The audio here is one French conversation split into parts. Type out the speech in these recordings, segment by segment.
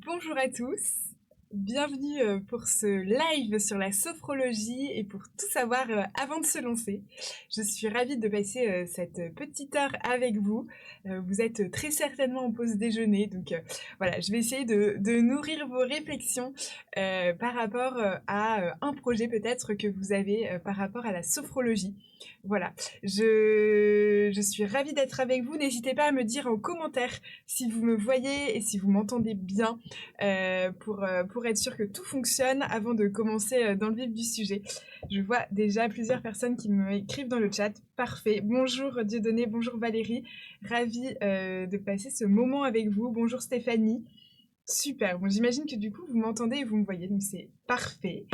Bonjour à tous, bienvenue pour ce live sur la sophrologie et pour tout savoir avant de se lancer. Je suis ravie de passer cette petite heure avec vous. Vous êtes très certainement en pause déjeuner, donc voilà, je vais essayer de nourrir vos réflexions par rapport à un projet peut-être que vous avez par rapport à la sophrologie. Voilà, je suis ravie d'être avec vous. N'hésitez pas à me dire en commentaire si vous me voyez et si vous m'entendez bien pour être sûr que tout fonctionne avant de commencer dans le vif du sujet. Je vois déjà plusieurs personnes qui me écrivent dans le chat. Parfait. Bonjour Dieudonné, bonjour Valérie. Ravie de passer ce moment avec vous. Bonjour Stéphanie. Super, bon j'imagine que du coup vous m'entendez et vous me voyez, donc c'est parfait.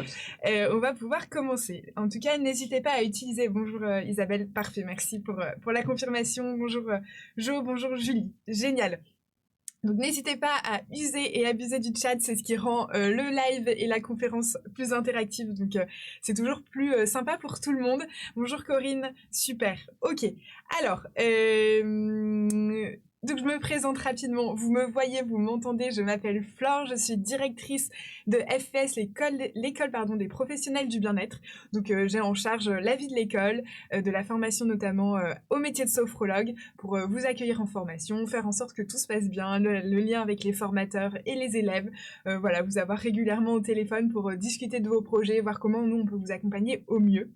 On va pouvoir commencer. En tout cas, n'hésitez pas à utiliser, bonjour Isabelle, parfait, merci pour la confirmation, bonjour Jo, bonjour Julie, génial. Donc n'hésitez pas à user et abuser du chat, c'est ce qui rend le live et la conférence plus interactive, donc c'est toujours plus sympa pour tout le monde. Bonjour Corinne, super, ok. Alors, donc je me présente rapidement, vous me voyez, vous m'entendez, je m'appelle Flore, je suis directrice de FS, l'école des professionnels du bien-être. Donc j'ai en charge la vie de l'école, de la formation notamment au métier de sophrologue, pour vous accueillir en formation, faire en sorte que tout se passe bien, le lien avec les formateurs et les élèves, voilà, vous avoir régulièrement au téléphone pour discuter de vos projets, voir comment nous on peut vous accompagner au mieux.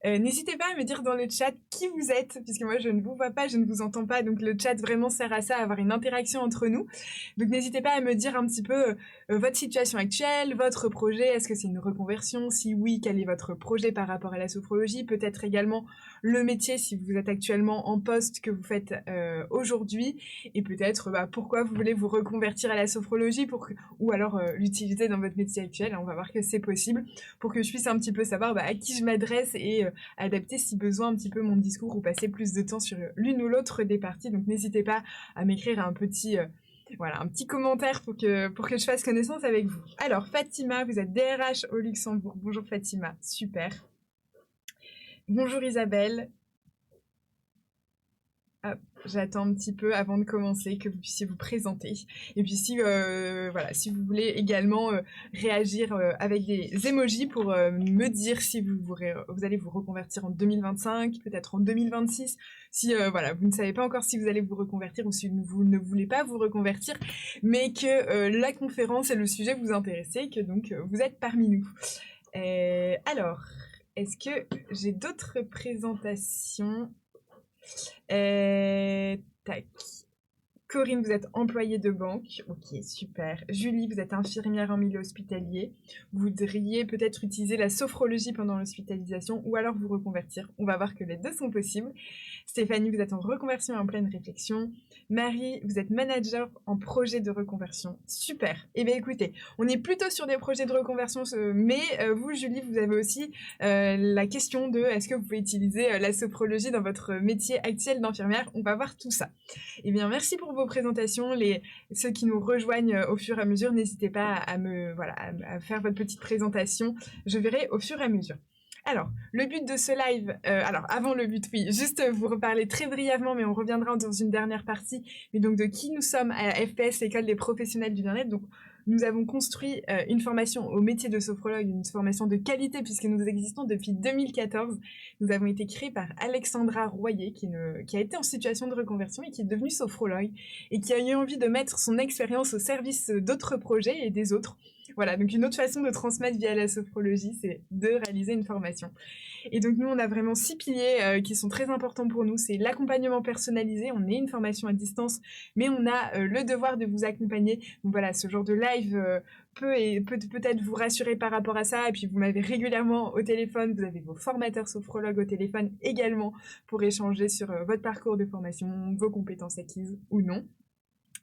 N'hésitez pas à me dire dans le chat qui vous êtes, puisque moi je ne vous vois pas, je ne vous entends pas, donc le chat vraiment sert à ça, à avoir une interaction entre nous. Donc n'hésitez pas à me dire un petit peu votre situation actuelle, votre projet, est-ce que c'est une reconversion? Si oui, quel est votre projet par rapport à la sophrologie? Peut-être également le métier si vous êtes actuellement en poste que vous faites aujourd'hui, et peut-être pourquoi vous voulez vous reconvertir à la sophrologie ou alors l'utiliser dans votre métier actuel. On va voir que c'est possible pour que je puisse un petit peu savoir à qui je m'adresse et adapter si besoin un petit peu mon discours ou passer plus de temps sur l'une ou l'autre des parties. Donc n'hésitez pas à m'écrire un petit commentaire pour que je fasse connaissance avec vous. Alors Fatima, vous êtes DRH au Luxembourg. Bonjour Fatima, super. Bonjour Isabelle. Hop, j'attends un petit peu avant de commencer que vous puissiez vous présenter. Et puis si si vous voulez également réagir avec des emojis pour me dire si vous allez vous reconvertir en 2025, peut-être en 2026. Si vous ne savez pas encore si vous allez vous reconvertir ou si vous ne voulez pas vous reconvertir, mais que la conférence et le sujet vous intéressent et que donc vous êtes parmi nous. Alors, est-ce que j'ai d'autres présentations? Tac. Corinne, vous êtes employée de banque. Ok, super. Julie, vous êtes infirmière en milieu hospitalier. Vous voudriez peut-être utiliser la sophrologie pendant l'hospitalisation ou alors vous reconvertir. On va voir que les deux sont possibles. Stéphanie, vous êtes en reconversion et en pleine réflexion. Marie, vous êtes manager en projet de reconversion. Super. Eh bien, écoutez, on est plutôt sur des projets de reconversion, mais vous, Julie, vous avez aussi la question de est-ce que vous pouvez utiliser la sophrologie dans votre métier actuel d'infirmière. On va voir tout ça. Eh bien, merci pour vos présentations. Ceux qui nous rejoignent au fur et à mesure, n'hésitez pas à faire votre petite présentation. Je verrai au fur et à mesure. Alors, le but de ce live, avant le but, oui, juste vous reparler très brièvement, mais on reviendra dans une dernière partie, mais donc de qui nous sommes à FPS, l'école des professionnels du bien-être. Donc, nous avons construit une formation au métier de sophrologue, une formation de qualité, puisque nous existons depuis 2014. Nous avons été créés par Alexandra Royer, qui a été en situation de reconversion et qui est devenue sophrologue, et qui a eu envie de mettre son expérience au service d'autres projets et des autres. Voilà, donc une autre façon de transmettre via la sophrologie, c'est de réaliser une formation. Et donc nous, on a vraiment 6 piliers qui sont très importants pour nous. C'est l'accompagnement personnalisé, on est une formation à distance, mais on a le devoir de vous accompagner. Donc voilà, ce genre de live peut peut-être vous rassurer par rapport à ça. Et puis vous m'avez régulièrement au téléphone, vous avez vos formateurs sophrologues au téléphone également pour échanger sur votre parcours de formation, vos compétences acquises ou non.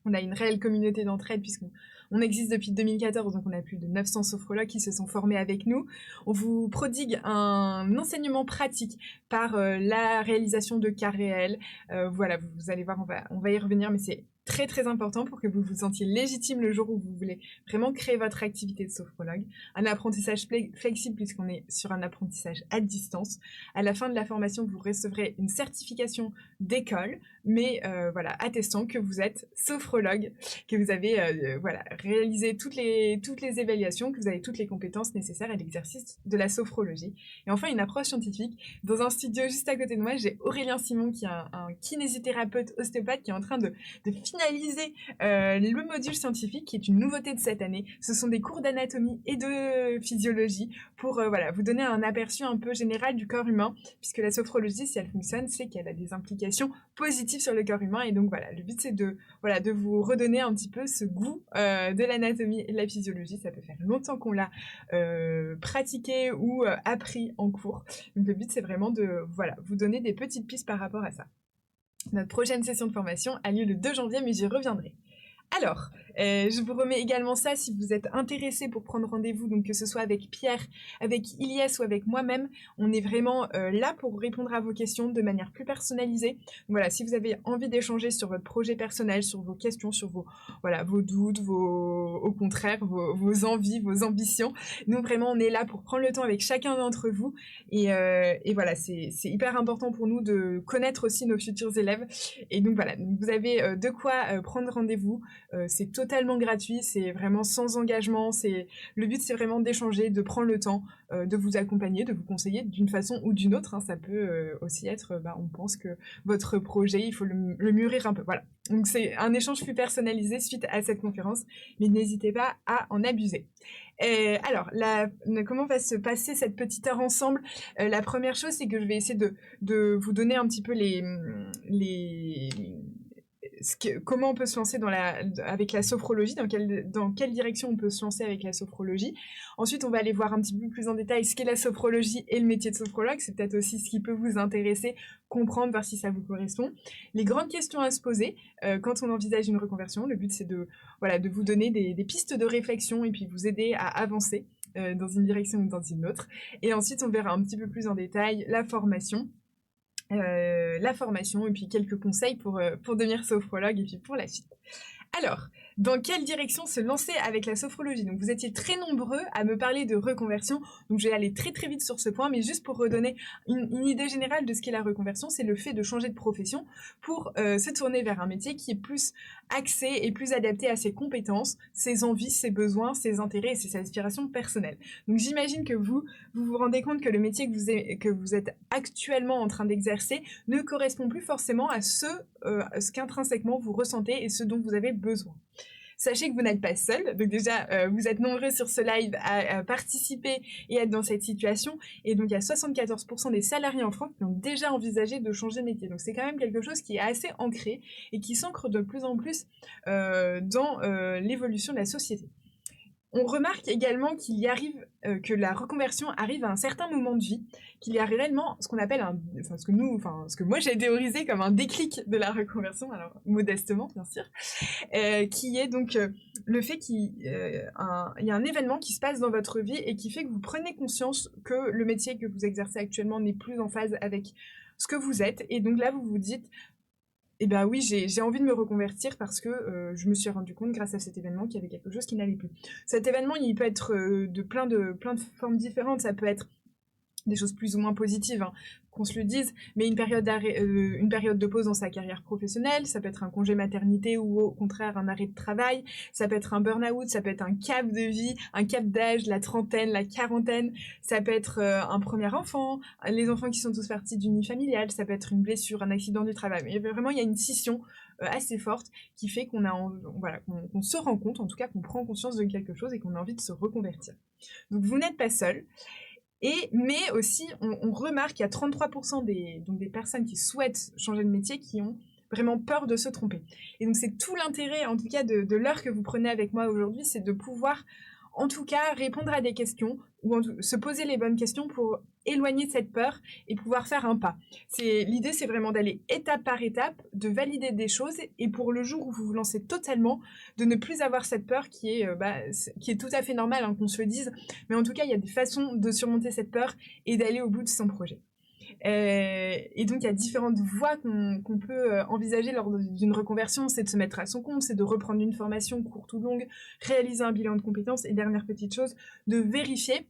On a une réelle communauté d'entraide puisqu'on existe depuis 2014, donc on a plus de 900 sophrologues qui se sont formés avec nous. On vous prodigue un enseignement pratique par la réalisation de cas réels. Voilà, vous allez voir, on va y revenir, mais c'est très très important pour que vous vous sentiez légitime le jour où vous voulez vraiment créer votre activité de sophrologue. Un apprentissage flexible puisqu'on est sur un apprentissage à distance. À la fin de la formation, vous recevrez une certification d'école mais voilà, attestant que vous êtes sophrologue, que vous avez voilà, réalisé toutes les évaluations, que vous avez toutes les compétences nécessaires à l'exercice de la sophrologie. Et enfin, une approche scientifique. Dans un studio juste à côté de moi, j'ai Aurélien Simon, qui est un kinésithérapeute ostéopathe, qui est en train de finaliser le module scientifique, qui est une nouveauté de cette année. Ce sont des cours d'anatomie et de physiologie pour voilà, vous donner un aperçu un peu général du corps humain, puisque la sophrologie, si elle fonctionne, c'est qu'elle a des implications positives sur le corps humain. Et donc voilà, le but c'est de vous redonner un petit peu ce goût de l'anatomie et de la physiologie. Ça peut faire longtemps qu'on l'a pratiqué ou appris en cours. Donc le but c'est vraiment de voilà, vous donner des petites pistes par rapport à ça. Notre prochaine session de formation a lieu le 2 janvier, mais j'y reviendrai. Alors, je vous remets également ça si vous êtes intéressé pour prendre rendez-vous, donc que ce soit avec Pierre, avec Ilyes ou avec moi-même, on est vraiment là pour répondre à vos questions de manière plus personnalisée. Donc voilà, si vous avez envie d'échanger sur votre projet personnel, sur vos questions, sur vos, voilà, vos doutes, au contraire, vos envies, vos ambitions, nous vraiment on est là pour prendre le temps avec chacun d'entre vous et voilà, c'est hyper important pour nous de connaître aussi nos futurs élèves. Et donc voilà, vous avez de quoi prendre rendez-vous. C'est totalement gratuit, c'est vraiment sans engagement. Le but, c'est vraiment d'échanger, de prendre le temps, de vous accompagner, de vous conseiller d'une façon ou d'une autre. Hein. Ça peut aussi être, on pense que votre projet, il faut le mûrir un peu. Voilà. Donc c'est un échange plus personnalisé suite à cette conférence, mais n'hésitez pas à en abuser. Alors, comment va se passer cette petite heure ensemble? La première chose, c'est que je vais essayer de vous donner un petit peu comment on peut se lancer avec la sophrologie, dans quelle direction on peut se lancer avec la sophrologie. Ensuite, on va aller voir un petit peu plus en détail ce qu'est la sophrologie et le métier de sophrologue. C'est peut-être aussi ce qui peut vous intéresser, comprendre, voir si ça vous correspond. Les grandes questions à se poser quand on envisage une reconversion. Le but, c'est de vous donner des pistes de réflexion et puis vous aider à avancer dans une direction ou dans une autre. Et ensuite, on verra un petit peu plus en détail la formation et puis quelques conseils pour devenir sophrologue et puis pour la suite. Alors, dans quelle direction se lancer avec la sophrologie? Donc vous étiez très nombreux à me parler de reconversion, donc je vais aller très très vite sur ce point, mais juste pour redonner une idée générale de ce qu'est la reconversion, c'est le fait de changer de profession pour se tourner vers un métier qui est plus axé et plus adapté à ses compétences, ses envies, ses besoins, ses intérêts et ses aspirations personnelles. Donc j'imagine que vous vous rendez compte que le métier que vous êtes actuellement en train d'exercer ne correspond plus forcément à ce qu'intrinsèquement vous ressentez et ce dont vous avez besoin. Sachez que vous n'êtes pas seul, donc déjà vous êtes nombreux sur ce live à participer et à être dans cette situation, et donc il y a 74% des salariés en France qui ont déjà envisagé de changer de métier, donc c'est quand même quelque chose qui est assez ancré et qui s'ancre de plus en plus dans l'évolution de la société. On remarque également que la reconversion arrive à un certain moment de vie, qu'il y a réellement ce qu'on appelle ce que moi j'ai théorisé comme un déclic de la reconversion, alors modestement bien sûr, qui est donc le fait qu'il y a un événement qui se passe dans votre vie et qui fait que vous prenez conscience que le métier que vous exercez actuellement n'est plus en phase avec ce que vous êtes, et donc là vous vous dites eh ben oui, j'ai envie de me reconvertir parce que je me suis rendu compte grâce à cet événement qu'il y avait quelque chose qui n'allait plus. Cet événement, il peut être de plein de formes différentes. Ça peut être des choses plus ou moins positives, hein, qu'on se le dise, mais une période de pause dans sa carrière professionnelle, ça peut être un congé maternité ou au contraire un arrêt de travail, ça peut être un burn-out, ça peut être un cap de vie, un cap d'âge, la trentaine, la quarantaine, ça peut être un premier enfant, les enfants qui sont tous partis d'unifamilial, ça peut être une blessure, un accident du travail, mais vraiment il y a une scission assez forte qui fait qu'on qu'on se rend compte, en tout cas qu'on prend conscience de quelque chose et qu'on a envie de se reconvertir. Donc vous n'êtes pas seul. Mais aussi, on remarque qu'il y a 33% des personnes qui souhaitent changer de métier qui ont vraiment peur de se tromper. Et donc c'est tout l'intérêt, en tout cas, de l'heure que vous prenez avec moi aujourd'hui, c'est de pouvoir, en tout cas, répondre à des questions ou se poser les bonnes questions pour éloigner de cette peur et pouvoir faire un pas. L'idée, c'est vraiment d'aller étape par étape, de valider des choses et pour le jour où vous vous lancez totalement, de ne plus avoir cette peur qui est tout à fait normale, hein, qu'on se le dise. Mais en tout cas, il y a des façons de surmonter cette peur et d'aller au bout de son projet. Et donc il y a différentes voies qu'on peut envisager lors d'une reconversion, c'est de se mettre à son compte, c'est de reprendre une formation courte ou longue, réaliser un bilan de compétences et dernière petite chose, de vérifier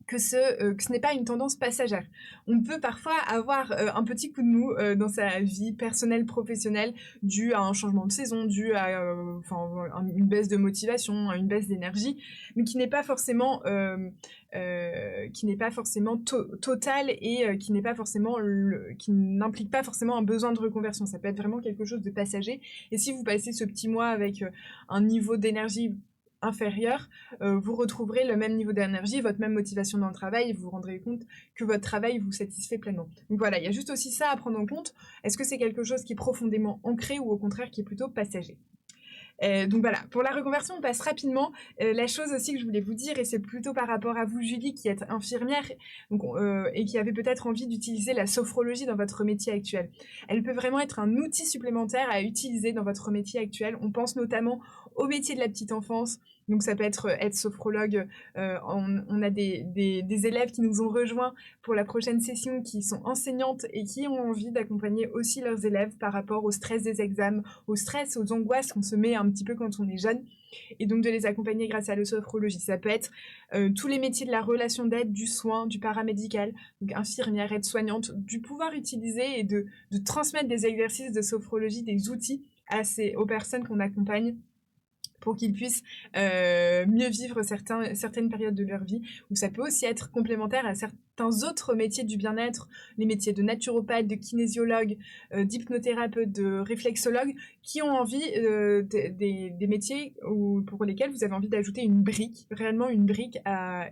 que ce n'est pas une tendance passagère. On peut parfois avoir un petit coup de mou dans sa vie personnelle, professionnelle, dû à un changement de saison, dû à une baisse de motivation, à une baisse d'énergie, mais qui n'est pas forcément total et qui n'implique pas forcément un besoin de reconversion. Ça peut être vraiment quelque chose de passager. Et si vous passez ce petit mois avec un niveau d'énergie inférieur, vous retrouverez le même niveau d'énergie, votre même motivation dans le travail, et vous vous rendrez compte que votre travail vous satisfait pleinement. Donc voilà, il y a juste aussi ça à prendre en compte. Est-ce que c'est quelque chose qui est profondément ancré ou au contraire qui est plutôt passager ? Donc voilà, pour la reconversion, on passe rapidement. La chose aussi que je voulais vous dire, et c'est plutôt par rapport à vous, Julie, qui êtes infirmière donc, et qui avez peut-être envie d'utiliser la sophrologie dans votre métier actuel. Elle peut vraiment être un outil supplémentaire à utiliser dans votre métier actuel. On pense notamment au métier de la petite enfance. Donc ça peut être sophrologue. On a des élèves qui nous ont rejoints pour la prochaine session, qui sont enseignantes et qui ont envie d'accompagner aussi leurs élèves par rapport au stress des examens, au stress, aux angoisses qu'on se met un petit peu quand on est jeune, et donc de les accompagner grâce à la sophrologie. Ça peut être tous les métiers de la relation d'aide, du soin, du paramédical, donc infirmière, aide-soignante, du pouvoir utiliser et de transmettre des exercices de sophrologie, des outils aux personnes qu'on accompagne pour qu'ils puissent mieux vivre certaines périodes de leur vie, ou ça peut aussi être complémentaire à certains autres métiers du bien-être, les métiers de naturopathe, de kinésiologue, d'hypnothérapeute, de réflexologue, qui ont envie des métiers pour lesquels vous avez envie d'ajouter une brique, réellement une brique,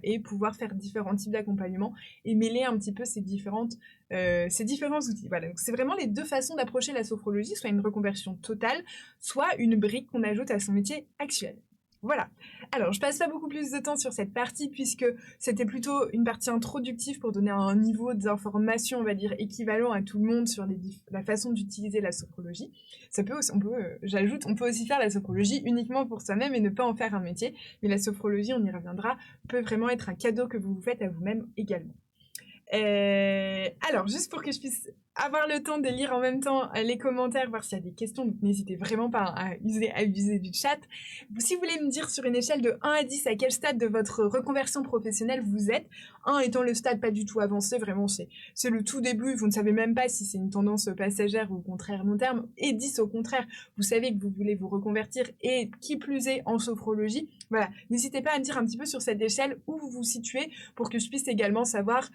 et pouvoir faire différents types d'accompagnement et mêler un petit peu ces différents outils. Voilà, donc c'est vraiment les deux façons d'approcher la sophrologie, soit une reconversion totale, soit une brique qu'on ajoute à son métier actuel. Voilà. Alors, je passe pas beaucoup plus de temps sur cette partie puisque c'était plutôt une partie introductive pour donner un niveau d'information, on va dire, équivalent à tout le monde sur la façon d'utiliser la sophrologie. On peut aussi faire la sophrologie uniquement pour soi-même et ne pas en faire un métier, mais la sophrologie, on y reviendra, peut vraiment être un cadeau que vous vous faites à vous-même également. Alors, juste pour que je puisse avoir le temps de lire en même temps les commentaires, voir s'il y a des questions, donc n'hésitez vraiment pas à abuser du chat. Si vous voulez me dire sur une échelle de 1 à 10 à quel stade de votre reconversion professionnelle vous êtes, 1 étant le stade pas du tout avancé, vraiment c'est le tout début, vous ne savez même pas si c'est une tendance passagère ou au contraire long terme, et 10 au contraire, vous savez que vous voulez vous reconvertir et qui plus est en sophrologie. Voilà, n'hésitez pas à me dire un petit peu sur cette échelle où vous vous situez pour que je puisse également savoir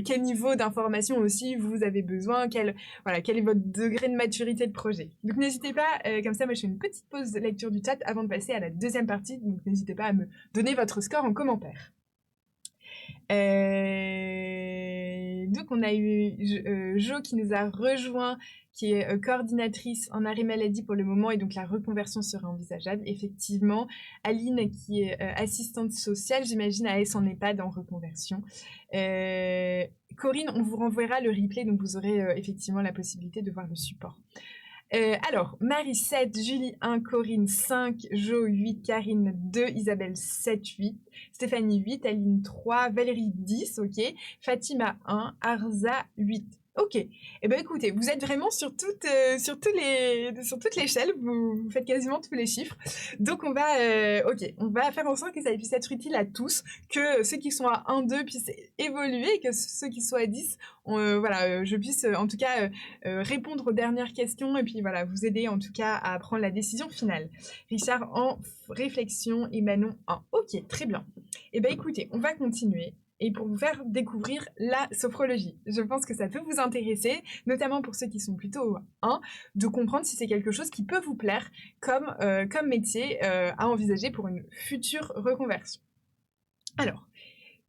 quel niveau d'information aussi vous avez besoin, quel est votre degré de maturité de projet. Donc n'hésitez pas, comme ça moi je fais une petite pause de lecture du chat avant de passer à la deuxième partie, donc n'hésitez pas à me donner votre score en commentaire. Donc on a eu Jo qui nous a rejoint, qui est coordinatrice en arrêt maladie pour le moment, et donc la reconversion serait envisageable, effectivement. Aline qui est assistante sociale, j'imagine à Aix en EHPAD en reconversion. Corinne, on vous renverra le replay, donc vous aurez effectivement la possibilité de voir le support. Alors, Marie 7, Julie 1, Corinne 5, Jo 8, Karine 2, Isabelle 7, 8, Stéphanie 8, Aline 3, Valérie 10, ok, Fatima 1, Arza 8. Ok, eh ben écoutez, vous êtes vraiment sur toute l'échelle, vous faites quasiment tous les chiffres, donc on va faire en sorte que ça puisse être utile à tous, que ceux qui sont à 1, 2 puissent évoluer, et que ceux qui sont à 10, je puisse en tout cas répondre aux dernières questions, et puis voilà, vous aider en tout cas à prendre la décision finale. Richard en réflexion et Manon en ok, très bien. Eh ben écoutez, on va continuer. Et pour vous faire découvrir la sophrologie. Je pense que ça peut vous intéresser, notamment pour ceux qui sont plutôt au 1, de comprendre si c'est quelque chose qui peut vous plaire comme métier à envisager pour une future reconversion. Alors,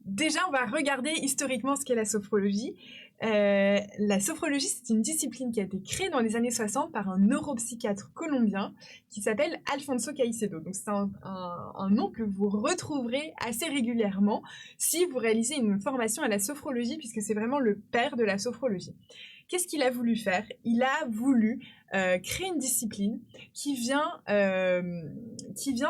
déjà, on va regarder historiquement ce qu'est la sophrologie. La sophrologie, c'est une discipline qui a été créée dans les années 60 par un neuropsychiatre colombien qui s'appelle Alfonso Caicedo. Donc c'est un nom que vous retrouverez assez régulièrement si vous réalisez une formation à la sophrologie, puisque c'est vraiment le père de la sophrologie. Qu'est-ce qu'il a voulu faire ? Il a voulu créer une discipline qui vient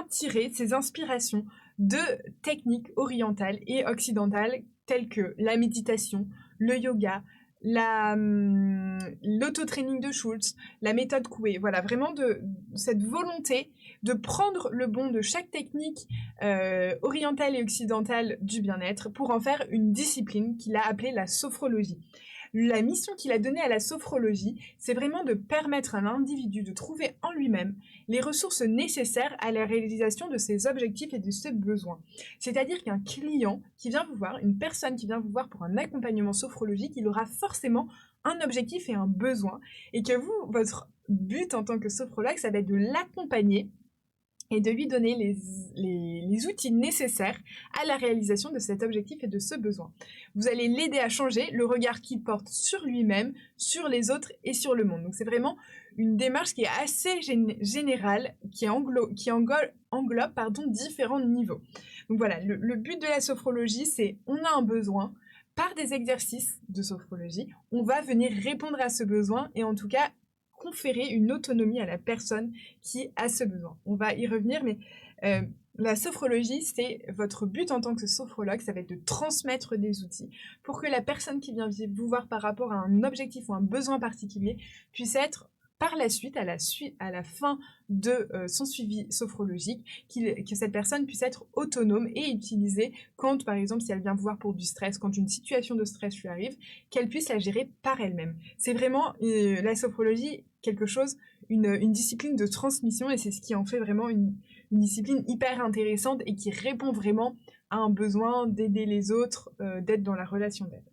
tirer ses inspirations de techniques orientales et occidentales telles que la méditation, le yoga, l'auto-training de Schultz, la méthode Coué. Voilà, vraiment cette volonté de prendre le bon de chaque technique orientale et occidentale du bien-être pour en faire une discipline qu'il a appelée la sophrologie. La mission qu'il a donnée à la sophrologie, c'est vraiment de permettre à un individu de trouver en lui-même les ressources nécessaires à la réalisation de ses objectifs et de ses besoins. C'est-à-dire qu'un client qui vient vous voir, une personne qui vient vous voir pour un accompagnement sophrologique, il aura forcément un objectif et un besoin, et que vous, votre but en tant que sophrologue, ça va être de l'accompagner et de lui donner les outils nécessaires à la réalisation de cet objectif et de ce besoin. Vous allez l'aider à changer le regard qu'il porte sur lui-même, sur les autres et sur le monde. Donc c'est vraiment une démarche qui est assez générale, qui englobe différents niveaux. Donc voilà, le but de la sophrologie, c'est on a un besoin, par des exercices de sophrologie, on va venir répondre à ce besoin et en tout cas conférer une autonomie à la personne qui a ce besoin. On va y revenir, mais la sophrologie, c'est votre but en tant que sophrologue, ça va être de transmettre des outils pour que la personne qui vient vous voir par rapport à un objectif ou un besoin particulier puisse être par la suite, à la fin de son suivi sophrologique, que cette personne puisse être autonome et utiliser quand, par exemple, si elle vient vous voir pour du stress, quand une situation de stress lui arrive, qu'elle puisse la gérer par elle-même. C'est vraiment la sophrologie quelque chose, une discipline de transmission, et c'est ce qui en fait vraiment une discipline hyper intéressante et qui répond vraiment à un besoin d'aider les autres, d'être dans la relation d'aide.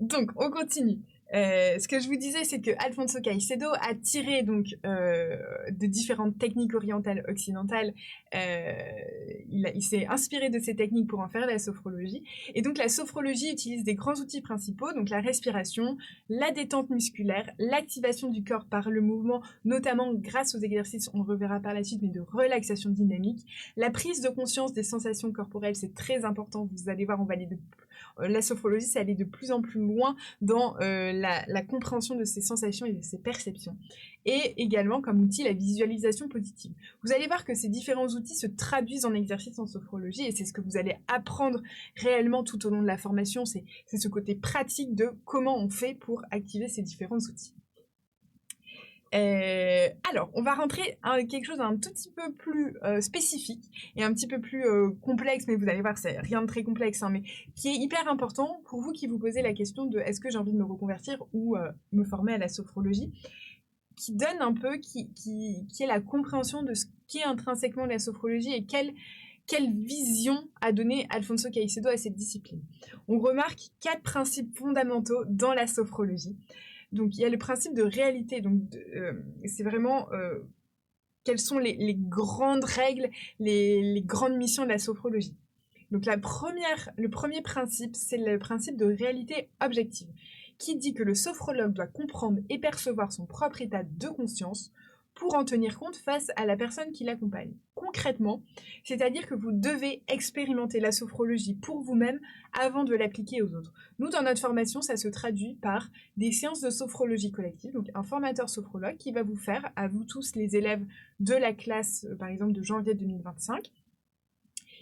Donc, on continue. Ce que je vous disais, c'est que Alfonso Caicedo a tiré donc de différentes techniques orientales occidentales. Il s'est inspiré de ces techniques pour en faire la sophrologie. Et donc la sophrologie utilise des grands outils principaux, donc la respiration, la détente musculaire, l'activation du corps par le mouvement, notamment grâce aux exercices, on le reverra par la suite, mais de relaxation dynamique, la prise de conscience des sensations corporelles, c'est très important. Vous allez voir, on va aller la sophrologie, c'est aller de plus en plus loin dans la compréhension de ses sensations et de ses perceptions. Et également, comme outil, la visualisation positive. Vous allez voir que ces différents outils se traduisent en exercice en sophrologie, et c'est ce que vous allez apprendre réellement tout au long de la formation, c'est ce côté pratique de comment on fait pour activer ces différents outils. Alors, on va rentrer dans quelque chose d'un tout petit peu plus spécifique et un petit peu plus complexe, mais vous allez voir, c'est rien de très complexe, hein, mais qui est hyper important pour vous qui vous posez la question de est-ce que j'ai envie de me reconvertir ou me former à la sophrologie, qui donne un peu, qui est la compréhension de ce qu'est intrinsèquement la sophrologie et quelle vision a donné Alfonso Caicedo à cette discipline. On remarque 4 principes fondamentaux dans la sophrologie. Donc il y a le principe de réalité, donc c'est vraiment quelles sont les grandes règles, les grandes missions de la sophrologie. Donc le premier principe, c'est le principe de réalité objective, qui dit que le sophrologue doit comprendre et percevoir son propre état de conscience pour en tenir compte face à la personne qui l'accompagne. Concrètement, c'est-à-dire que vous devez expérimenter la sophrologie pour vous-même avant de l'appliquer aux autres. Nous, dans notre formation, ça se traduit par des séances de sophrologie collective, donc un formateur sophrologue qui va vous faire, à vous tous les élèves de la classe, par exemple de janvier 2025,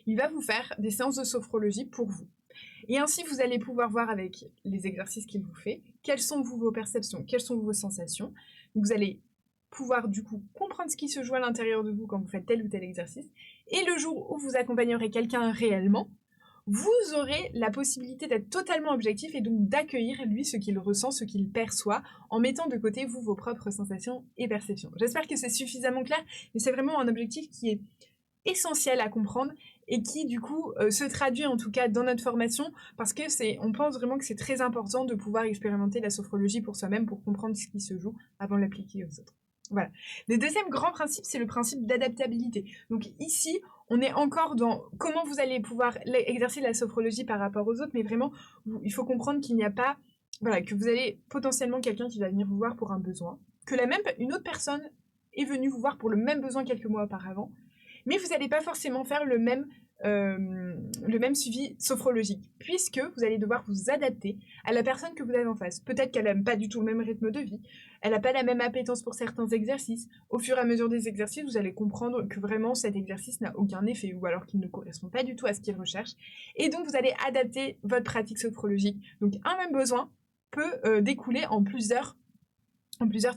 il va vous faire des séances de sophrologie pour vous. Et ainsi, vous allez pouvoir voir avec les exercices qu'il vous fait, quelles sont vos perceptions, quelles sont vos sensations. Vous allez pouvoir du coup comprendre ce qui se joue à l'intérieur de vous quand vous faites tel ou tel exercice. Et le jour où vous accompagnerez quelqu'un réellement, vous aurez la possibilité d'être totalement objectif et donc d'accueillir lui ce qu'il ressent, ce qu'il perçoit, en mettant de côté vous vos propres sensations et perceptions. J'espère que c'est suffisamment clair, mais c'est vraiment un objectif qui est essentiel à comprendre et qui du coup se traduit en tout cas dans notre formation, parce que on pense vraiment que c'est très important de pouvoir expérimenter la sophrologie pour soi-même pour comprendre ce qui se joue avant de l'appliquer aux autres. Voilà. Le deuxième grand principe, c'est le principe d'adaptabilité. Donc ici, on est encore dans comment vous allez pouvoir exercer la sophrologie par rapport aux autres, mais vraiment, il faut comprendre qu'il n'y a pas, voilà, que vous avez potentiellement quelqu'un qui va venir vous voir pour un besoin, que une autre personne est venue vous voir pour le même besoin quelques mois auparavant, Mais vous n'allez pas forcément faire le même suivi sophrologique, puisque vous allez devoir vous adapter à la personne que vous avez en face. Peut-être qu'elle n'aime pas du tout le même rythme de vie, elle n'a pas la même appétence pour certains exercices. Au fur et à mesure des exercices, vous allez comprendre que vraiment cet exercice n'a aucun effet, ou alors qu'il ne correspond pas du tout à ce qu'il recherche. Et donc vous allez adapter votre pratique sophrologique. Donc un même besoin peut découler en plusieurs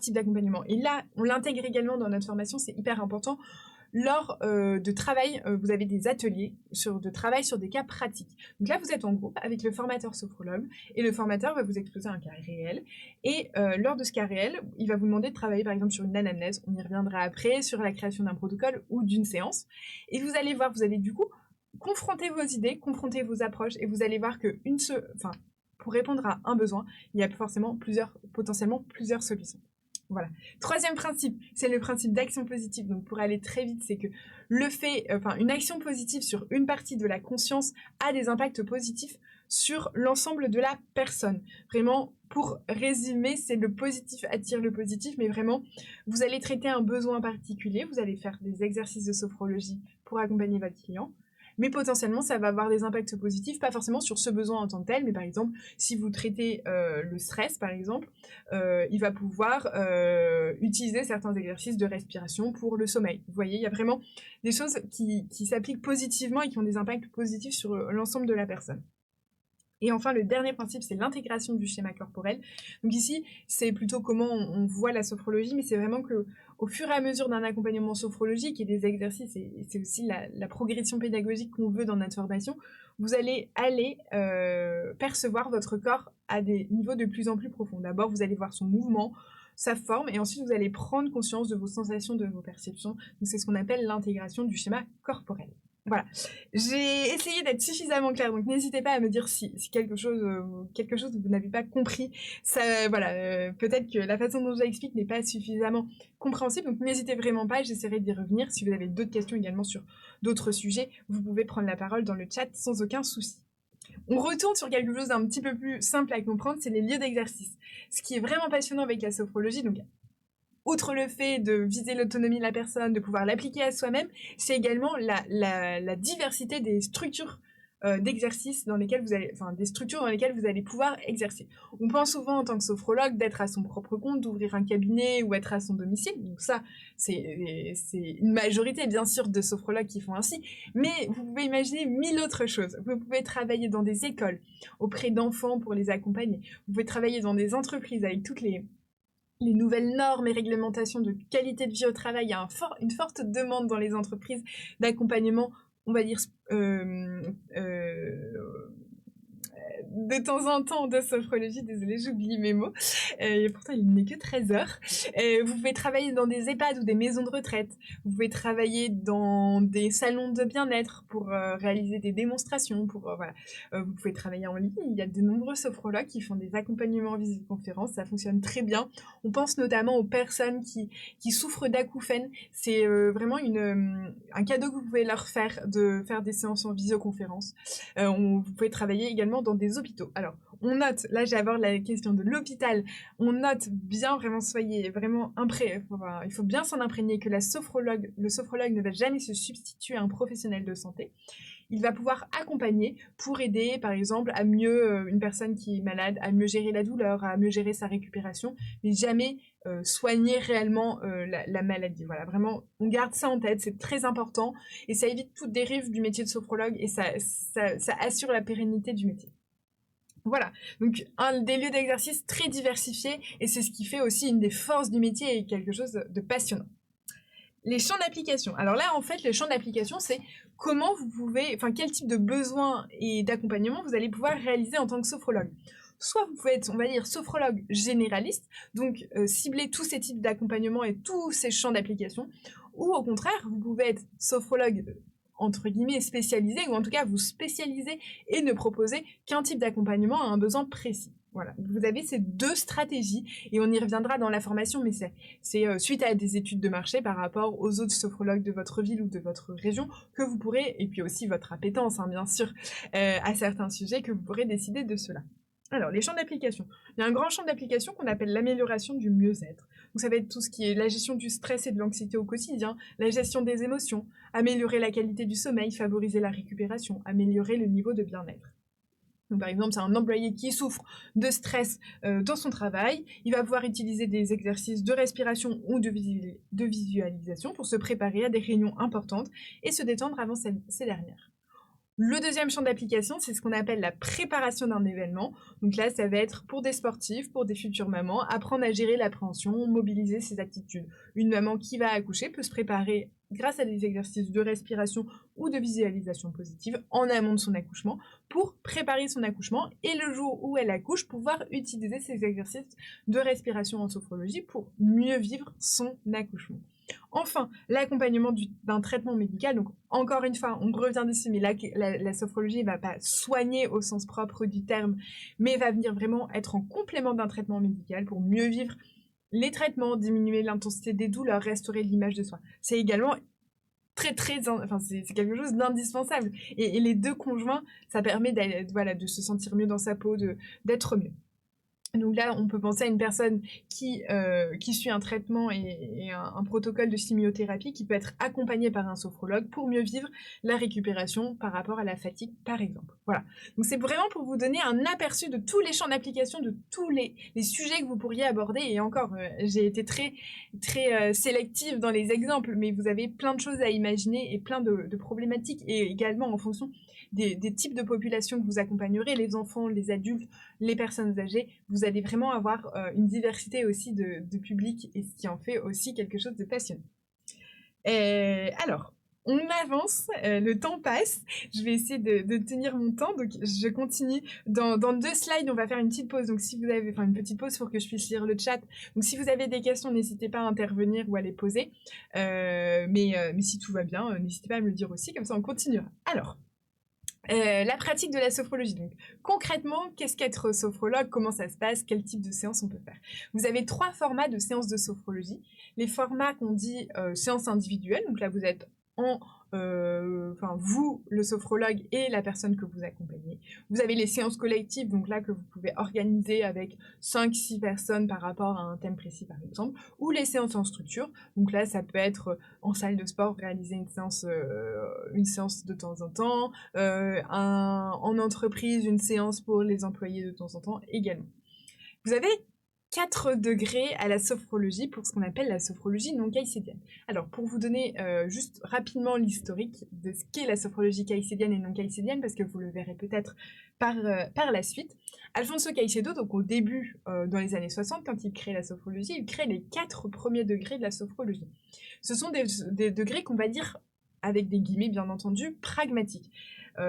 types d'accompagnement. Et là, on l'intègre également dans notre formation, c'est hyper important. Lors de travail, vous avez des ateliers de travail sur des cas pratiques. Donc là, vous êtes en groupe avec le formateur sophrologue et le formateur va vous exposer un cas réel. Et lors de ce cas réel, il va vous demander de travailler par exemple sur une anamnèse, on y reviendra après, sur la création d'un protocole ou d'une séance. Et vous allez voir, vous allez du coup confronter vos idées, confronter vos approches et vous allez voir que pour répondre à un besoin, il y a potentiellement plusieurs solutions. Voilà. Troisième principe, c'est le principe d'action positive. Donc pour aller très vite, c'est que une action positive sur une partie de la conscience a des impacts positifs sur l'ensemble de la personne. Vraiment, pour résumer, c'est le positif attire le positif, mais vraiment, vous allez traiter un besoin particulier, vous allez faire des exercices de sophrologie pour accompagner votre client. Mais potentiellement, ça va avoir des impacts positifs, pas forcément sur ce besoin en tant que tel, mais par exemple, si vous traitez le stress, par exemple, il va pouvoir utiliser certains exercices de respiration pour le sommeil. Vous voyez, il y a vraiment des choses qui s'appliquent positivement et qui ont des impacts positifs sur l'ensemble de la personne. Et enfin, le dernier principe, c'est l'intégration du schéma corporel. Donc ici, c'est plutôt comment on voit la sophrologie, mais c'est vraiment que au fur et à mesure d'un accompagnement sophrologique et des exercices, et c'est aussi la progression pédagogique qu'on veut dans notre formation, vous allez percevoir votre corps à des niveaux de plus en plus profonds. D'abord, vous allez voir son mouvement, sa forme, et ensuite vous allez prendre conscience de vos sensations, de vos perceptions. Donc c'est ce qu'on appelle l'intégration du schéma corporel. Voilà, j'ai essayé d'être suffisamment claire, donc n'hésitez pas à me dire si quelque chose que vous n'avez pas compris. Peut-être que la façon dont je l'explique n'est pas suffisamment compréhensible, donc n'hésitez vraiment pas, j'essaierai d'y revenir. Si vous avez d'autres questions également sur d'autres sujets, vous pouvez prendre la parole dans le chat sans aucun souci. On retourne sur quelque chose d'un petit peu plus simple à comprendre, c'est les lieux d'exercice. Ce qui est vraiment passionnant avec la sophrologie, donc outre le fait de viser l'autonomie de la personne, de pouvoir l'appliquer à soi-même, c'est également la diversité des structures d'exercice des structures dans lesquelles vous allez pouvoir exercer. On pense souvent en tant que sophrologue d'être à son propre compte, d'ouvrir un cabinet ou être à son domicile. Donc ça, c'est une majorité bien sûr de sophrologues qui font ainsi. Mais vous pouvez imaginer 1000 autres choses. Vous pouvez travailler dans des écoles, auprès d'enfants pour les accompagner. Vous pouvez travailler dans des entreprises avec toutes les nouvelles normes et réglementations de qualité de vie au travail. Il y a une forte demande dans les entreprises d'accompagnement, on va dire, de temps en temps de sophrologie, désolée, j'oublie mes mots, et pourtant il n'est que 13 heures. Vous pouvez travailler dans des EHPAD ou des maisons de retraite, vous pouvez travailler dans des salons de bien-être pour réaliser des démonstrations, vous pouvez travailler en ligne. Il y a de nombreux sophrologues qui font des accompagnements en visioconférence, ça fonctionne très bien. On pense notamment aux personnes qui souffrent d'acouphènes, c'est vraiment un cadeau que vous pouvez leur faire de faire des séances en visioconférence. Vous pouvez travailler également dans des hôpitaux. Alors, on note, là j'aborde la question de l'hôpital, on note bien, vraiment, soyez vraiment il faut bien s'en imprégner que le sophrologue ne va jamais se substituer à un professionnel de santé. Il va pouvoir accompagner pour aider, par exemple, à mieux, une personne qui est malade, à mieux gérer la douleur, à mieux gérer sa récupération, mais jamais soigner réellement la maladie. Voilà, vraiment, on garde ça en tête, c'est très important, et ça évite toute dérive du métier de sophrologue, et ça assure la pérennité du métier. Voilà, donc des lieux d'exercice très diversifiés, et c'est ce qui fait aussi une des forces du métier et quelque chose de passionnant. Les champs d'application. Alors là, en fait, le champ d'application, c'est quel type de besoins et d'accompagnement vous allez pouvoir réaliser en tant que sophrologue. Soit vous pouvez être, on va dire, sophrologue généraliste, donc cibler tous ces types d'accompagnement et tous ces champs d'application, ou au contraire, vous pouvez être sophrologue entre guillemets spécialisé, ou en tout cas vous spécialiser et ne proposer qu'un type d'accompagnement à un besoin précis. Voilà, vous avez ces deux stratégies, et on y reviendra dans la formation, mais c'est suite à des études de marché par rapport aux autres sophrologues de votre ville ou de votre région que vous pourrez, et puis aussi votre appétence, hein, bien sûr, à certains sujets, que vous pourrez décider de cela. Alors, les champs d'application. Il y a un grand champ d'application qu'on appelle l'amélioration du mieux-être. Donc, ça va être tout ce qui est la gestion du stress et de l'anxiété au quotidien, la gestion des émotions, améliorer la qualité du sommeil, favoriser la récupération, améliorer le niveau de bien-être. Donc, par exemple, c'est un employé qui souffre de stress dans son travail, il va pouvoir utiliser des exercices de respiration ou de visualisation pour se préparer à des réunions importantes et se détendre avant ces dernières. Le deuxième champ d'application, c'est ce qu'on appelle la préparation d'un événement. Donc là, ça va être pour des sportifs, pour des futures mamans, apprendre à gérer l'appréhension, mobiliser ses attitudes. Une maman qui va accoucher peut se préparer grâce à des exercices de respiration ou de visualisation positive en amont de son accouchement pour préparer son accouchement et le jour où elle accouche, pouvoir utiliser ces exercices de respiration en sophrologie pour mieux vivre son accouchement. Enfin, l'accompagnement d'un traitement médical, donc encore une fois, on revient dessus, mais la sophrologie ne va pas soigner au sens propre du terme, mais va venir vraiment être en complément d'un traitement médical pour mieux vivre les traitements, diminuer l'intensité des douleurs, restaurer l'image de soi. C'est également c'est quelque chose d'indispensable. Et les deux conjoints, ça permet de se sentir mieux dans sa peau, d'être mieux. Donc là, on peut penser à une personne qui suit un traitement et un protocole de chimiothérapie qui peut être accompagné par un sophrologue pour mieux vivre la récupération par rapport à la fatigue, par exemple. Voilà. Donc c'est vraiment pour vous donner un aperçu de tous les champs d'application, de tous les sujets que vous pourriez aborder. Et encore, j'ai été très sélective dans les exemples, mais vous avez plein de choses à imaginer et plein de problématiques, et également en fonction des types de populations que vous accompagnerez, les enfants, les adultes, les personnes âgées, vous allez vraiment avoir une diversité aussi de publics, et ce qui en fait aussi quelque chose de passionnant. Alors, on avance, le temps passe, je vais essayer de tenir mon temps, donc je continue. Dans 2 slides, on va faire une petite pause, donc si vous avez, une petite pause pour que je puisse lire le chat. Donc si vous avez des questions, n'hésitez pas à intervenir ou à les poser. Mais si tout va bien, n'hésitez pas à me le dire aussi, comme ça on continuera. Alors, la pratique de la sophrologie. Donc, concrètement, qu'est-ce qu'être sophrologue? Comment ça se passe? Quel type de séance on peut faire? Vous avez 3 formats de séances de sophrologie. Les formats qu'on dit séance individuelle, donc là vous êtes vous, le sophrologue et la personne que vous accompagnez. Vous avez les séances collectives, donc là que vous pouvez organiser avec 5-6 personnes par rapport à un thème précis par exemple, ou les séances en structure, donc là ça peut être en salle de sport, réaliser une séance de temps en temps, en entreprise, une séance pour les employés de temps en temps également. Vous avez 4 degrés à la sophrologie pour ce qu'on appelle la sophrologie non caïcédienne. Alors, pour vous donner juste rapidement l'historique de ce qu'est la sophrologie caïcédienne et non caïcédienne, parce que vous le verrez peut-être par la suite, Alfonso Caicedo, donc au début, dans les années 60, quand il crée la sophrologie, il crée les 4 premiers degrés de la sophrologie. Ce sont des degrés qu'on va dire, avec des guillemets bien entendu, pragmatiques,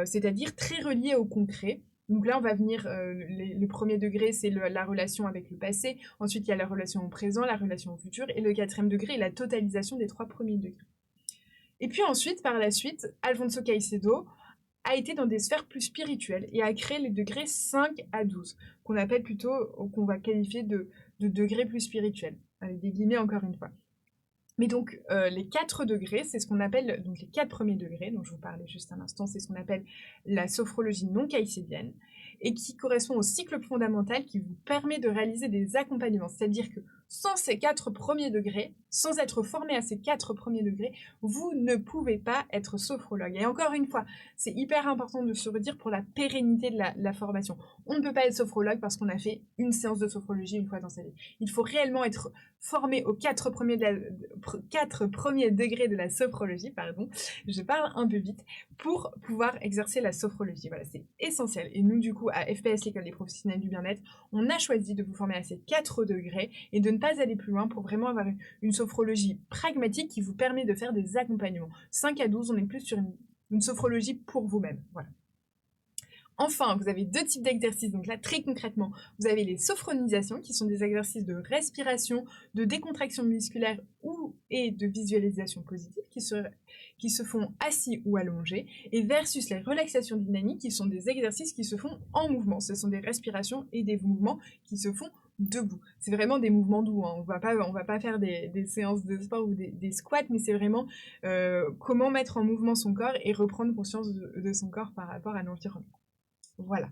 c'est-à-dire très reliés au concret. Donc là, on va venir, le premier degré, c'est la relation avec le passé. Ensuite, il y a la relation au présent, la relation au futur. Et le 4e degré est la totalisation des 3 premiers degrés. Et puis ensuite, par la suite, Alfonso Caicedo a été dans des sphères plus spirituelles et a créé les degrés 5 à 12, qu'on appelle plutôt, qu'on va qualifier de degrés plus spirituels, avec des guillemets encore une fois. Mais donc, les 4 degrés, c'est ce qu'on appelle, donc les 4 premiers degrés, dont je vous parlais juste un instant, c'est ce qu'on appelle la sophrologie non caïcédienne, et qui correspond au cycle fondamental qui vous permet de réaliser des accompagnements. C'est-à-dire que sans ces 4 premiers degrés, sans être formé à ces 4 premiers degrés, vous ne pouvez pas être sophrologue. Et encore une fois, c'est hyper important de se redire pour la pérennité de la formation. On ne peut pas être sophrologue parce qu'on a fait une séance de sophrologie une fois dans sa vie. Il faut réellement être formé aux 4 premiers degrés de la sophrologie, pardon, je parle un peu vite, pour pouvoir exercer la sophrologie. Voilà, c'est essentiel. Et nous, du coup, à FPS, l'école des professionnels du bien-être, on a choisi de vous former à ces 4 degrés et de ne pas aller plus loin pour vraiment avoir une sophrologie pragmatique qui vous permet de faire des accompagnements. 5 à 12, on est plus sur une sophrologie pour vous-même. Voilà. Enfin, vous avez 2 types d'exercices. Donc là, très concrètement, vous avez les sophronisations, qui sont des exercices de respiration, de décontraction musculaire et de visualisation positive, qui se font assis ou allongés, et versus les relaxations dynamiques, qui sont des exercices qui se font en mouvement. Ce sont des respirations et des mouvements qui se font debout. C'est vraiment des mouvements doux, hein. On va pas faire des séances de sport ou des squats, mais c'est vraiment comment mettre en mouvement son corps et reprendre conscience de son corps par rapport à l'environnement. Voilà.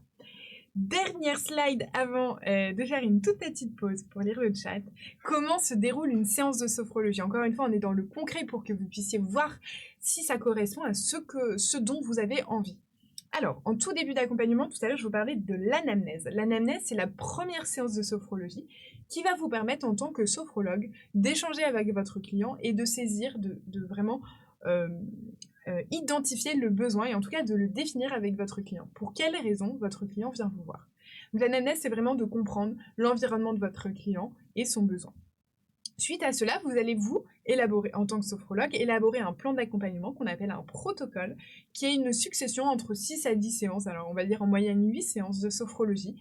Dernière slide avant de faire une toute petite pause pour lire le chat. Comment se déroule une séance de sophrologie? Encore une fois, on est dans le concret pour que vous puissiez voir si ça correspond à ce dont vous avez envie. Alors, en tout début d'accompagnement, tout à l'heure, je vous parlais de l'anamnèse. L'anamnèse, c'est la première séance de sophrologie qui va vous permettre, en tant que sophrologue, d'échanger avec votre client et de saisir, de vraiment identifier le besoin et en tout cas de le définir avec votre client. Pour quelles raisons votre client vient vous voir? Donc, l'anamnèse, c'est vraiment de comprendre l'environnement de votre client et son besoin. Suite à cela, vous allez élaborer, en tant que sophrologue, élaborer un plan d'accompagnement qu'on appelle un protocole, qui est une succession entre 6 à 10 séances, alors on va dire en moyenne 8 séances de sophrologie,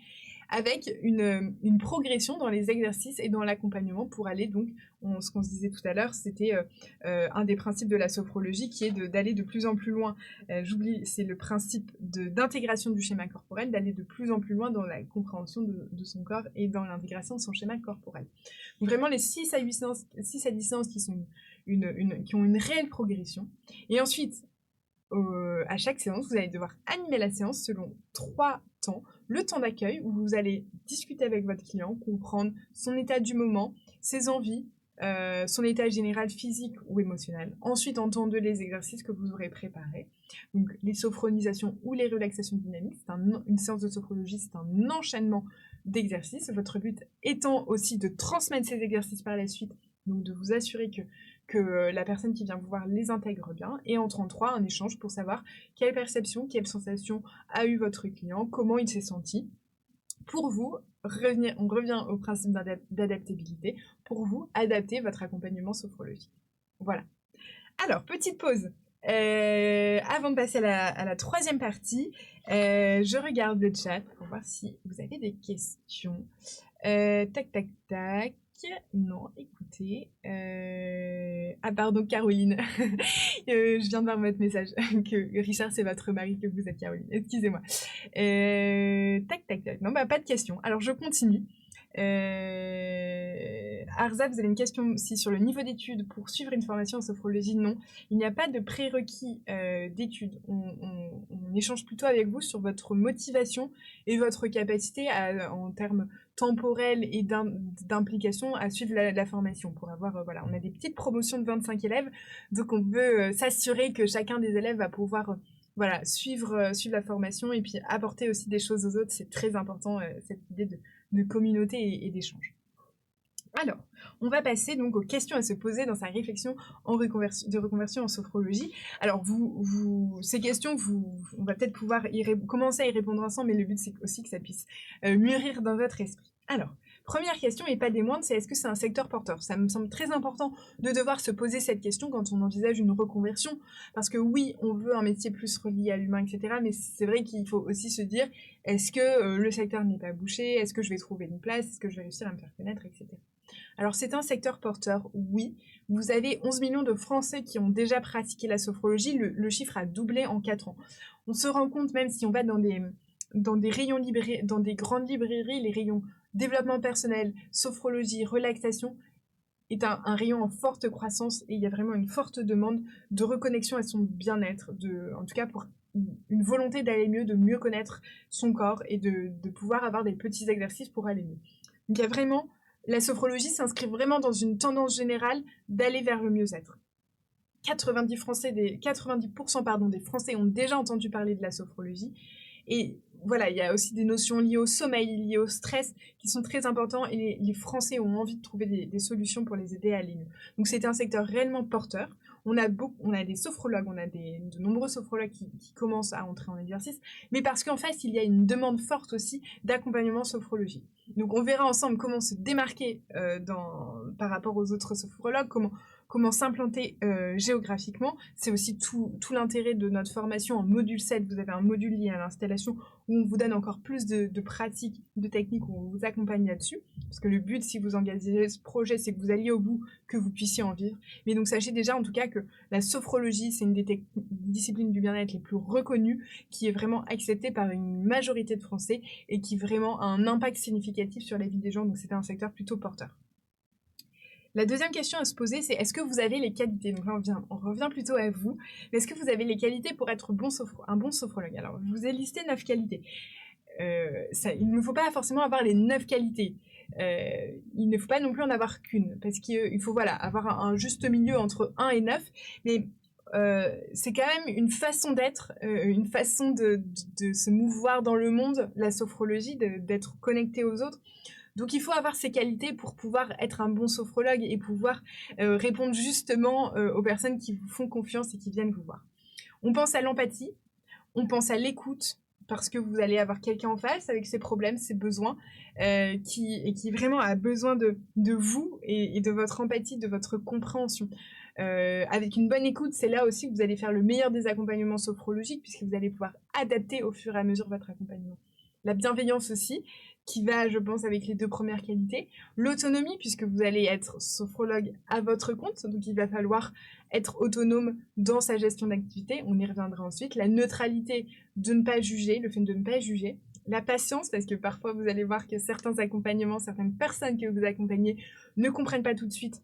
avec une progression dans les exercices et dans l'accompagnement pour aller donc, ce qu'on se disait tout à l'heure, c'était un des principes de la sophrologie qui est d'aller de plus en plus loin. J'oublie, c'est le principe d'intégration du schéma corporel, d'aller de plus en plus loin dans la compréhension de son corps et dans l'intégration de son schéma corporel. Donc vraiment les 6 à 10 séances qui ont une réelle progression. Et ensuite, à chaque séance, vous allez devoir animer la séance selon 3 temps. Le temps d'accueil, où vous allez discuter avec votre client, comprendre son état du moment, ses envies, son état général physique ou émotionnel. Ensuite, en temps 2, les exercices que vous aurez préparés. Donc, les sophronisations ou les relaxations dynamiques. Une séance de sophrologie, c'est un enchaînement d'exercices. Votre but étant aussi de transmettre ces exercices par la suite, donc de vous assurer que la personne qui vient vous voir les intègre bien. Et en 33, un échange pour savoir quelle perception, quelle sensation a eu votre client, comment il s'est senti. Pour vous, on revient au principe d'adaptabilité, pour vous, adapter votre accompagnement sophrologique. Voilà. Alors, petite pause. Avant de passer à la troisième partie, je regarde le chat pour voir si vous avez des questions. Tac, tac, tac. Non, écoutez. Ah, pardon, Caroline. Je viens de voir votre message. Que Richard, c'est votre mari, que vous êtes Caroline. Excusez-moi. Tac, tac, tac. Non, bah, pas de questions. Alors, je continue. Arza, vous avez une question aussi sur le niveau d'études pour suivre une formation en sophrologie? Non, il n'y a pas de prérequis d'études. On échange plutôt avec vous sur votre motivation et votre capacité en termes temporels et d'implication à suivre la formation. Pour avoir, voilà, on a des petites promotions de 25 élèves, donc on veut s'assurer que chacun des élèves va pouvoir voilà, suivre la formation et puis apporter aussi des choses aux autres. C'est très important, cette idée de communauté et d'échange. Alors, on va passer donc aux questions à se poser dans sa réflexion de reconversion en sophrologie. Alors, ces questions, on va peut-être pouvoir commencer à y répondre ensemble, mais le but c'est aussi que ça puisse mûrir dans votre esprit. Alors, première question, et pas des moindres, c'est est-ce que c'est un secteur porteur? Ça me semble très important de devoir se poser cette question quand on envisage une reconversion, parce que oui, on veut un métier plus relié à l'humain, etc., mais c'est vrai qu'il faut aussi se dire, est-ce que le secteur n'est pas bouché? Est-ce que je vais trouver une place? Est-ce que je vais réussir à me faire connaître, etc. Alors, c'est un secteur porteur, oui. Vous avez 11 millions de Français qui ont déjà pratiqué la sophrologie. Le chiffre a doublé en 4 ans. On se rend compte, même si on va dans des rayons dans des grandes librairies, les rayons développement personnel, sophrologie, relaxation, est un rayon en forte croissance et il y a vraiment une forte demande de reconnexion à son bien-être, en tout cas pour une volonté d'aller mieux, de mieux connaître son corps et de pouvoir avoir des petits exercices pour aller mieux. Donc il y a vraiment, la sophrologie s'inscrit vraiment dans une tendance générale d'aller vers le mieux-être. 90% des Français ont déjà entendu parler de la sophrologie. Et voilà, il y a aussi des notions liées au sommeil, liées au stress, qui sont très importantes, et les Français ont envie de trouver des solutions pour les aider à aller mieux. Donc c'est un secteur réellement porteur. On a des sophrologues, de nombreux sophrologues qui commencent à entrer en exercice, mais parce qu'en face, il y a une demande forte aussi d'accompagnement sophrologique. Donc on verra ensemble comment se démarquer par rapport aux autres sophrologues, comment s'implanter géographiquement. C'est aussi tout l'intérêt de notre formation en module 7. Vous avez un module lié à l'installation où on vous donne encore plus de pratiques, de techniques, où on vous accompagne là-dessus. Parce que le but, si vous engagez ce projet, c'est que vous alliez au bout, que vous puissiez en vivre. Mais donc sachez déjà en tout cas que la sophrologie, c'est une des disciplines du bien-être les plus reconnues, qui est vraiment acceptée par une majorité de Français et qui vraiment a un impact significatif sur la vie des gens. Donc c'est un secteur plutôt porteur. La deuxième question à se poser, c'est est-ce que vous avez les qualités? Donc là, on revient plutôt à vous. Mais est-ce que vous avez les qualités pour être un bon sophrologue? Alors, je vous ai listé 9 qualités. il ne faut pas forcément avoir les 9 qualités. Il ne faut pas non plus en avoir qu'une, parce qu'il faut voilà, avoir un juste milieu entre 1 et 9, mais c'est quand même une façon d'être, une façon de se mouvoir dans le monde, la sophrologie, d'être connecté aux autres. Donc il faut avoir ces qualités pour pouvoir être un bon sophrologue et pouvoir répondre justement aux personnes qui vous font confiance et qui viennent vous voir. On pense à l'empathie, on pense à l'écoute, parce que vous allez avoir quelqu'un en face avec ses problèmes, ses besoins, qui vraiment a besoin de vous et de votre empathie, de votre compréhension. Avec une bonne écoute, c'est là aussi que vous allez faire le meilleur des accompagnements sophrologiques, puisque vous allez pouvoir adapter au fur et à mesure votre accompagnement. La bienveillance aussi, qui va, je pense, avec les 2 premières qualités. L'autonomie, puisque vous allez être sophrologue à votre compte, donc il va falloir être autonome dans sa gestion d'activité, on y reviendra ensuite. La neutralité, de ne pas juger, le fait de ne pas juger. La patience, parce que parfois vous allez voir que certains accompagnements, certaines personnes que vous accompagnez ne comprennent pas tout de suite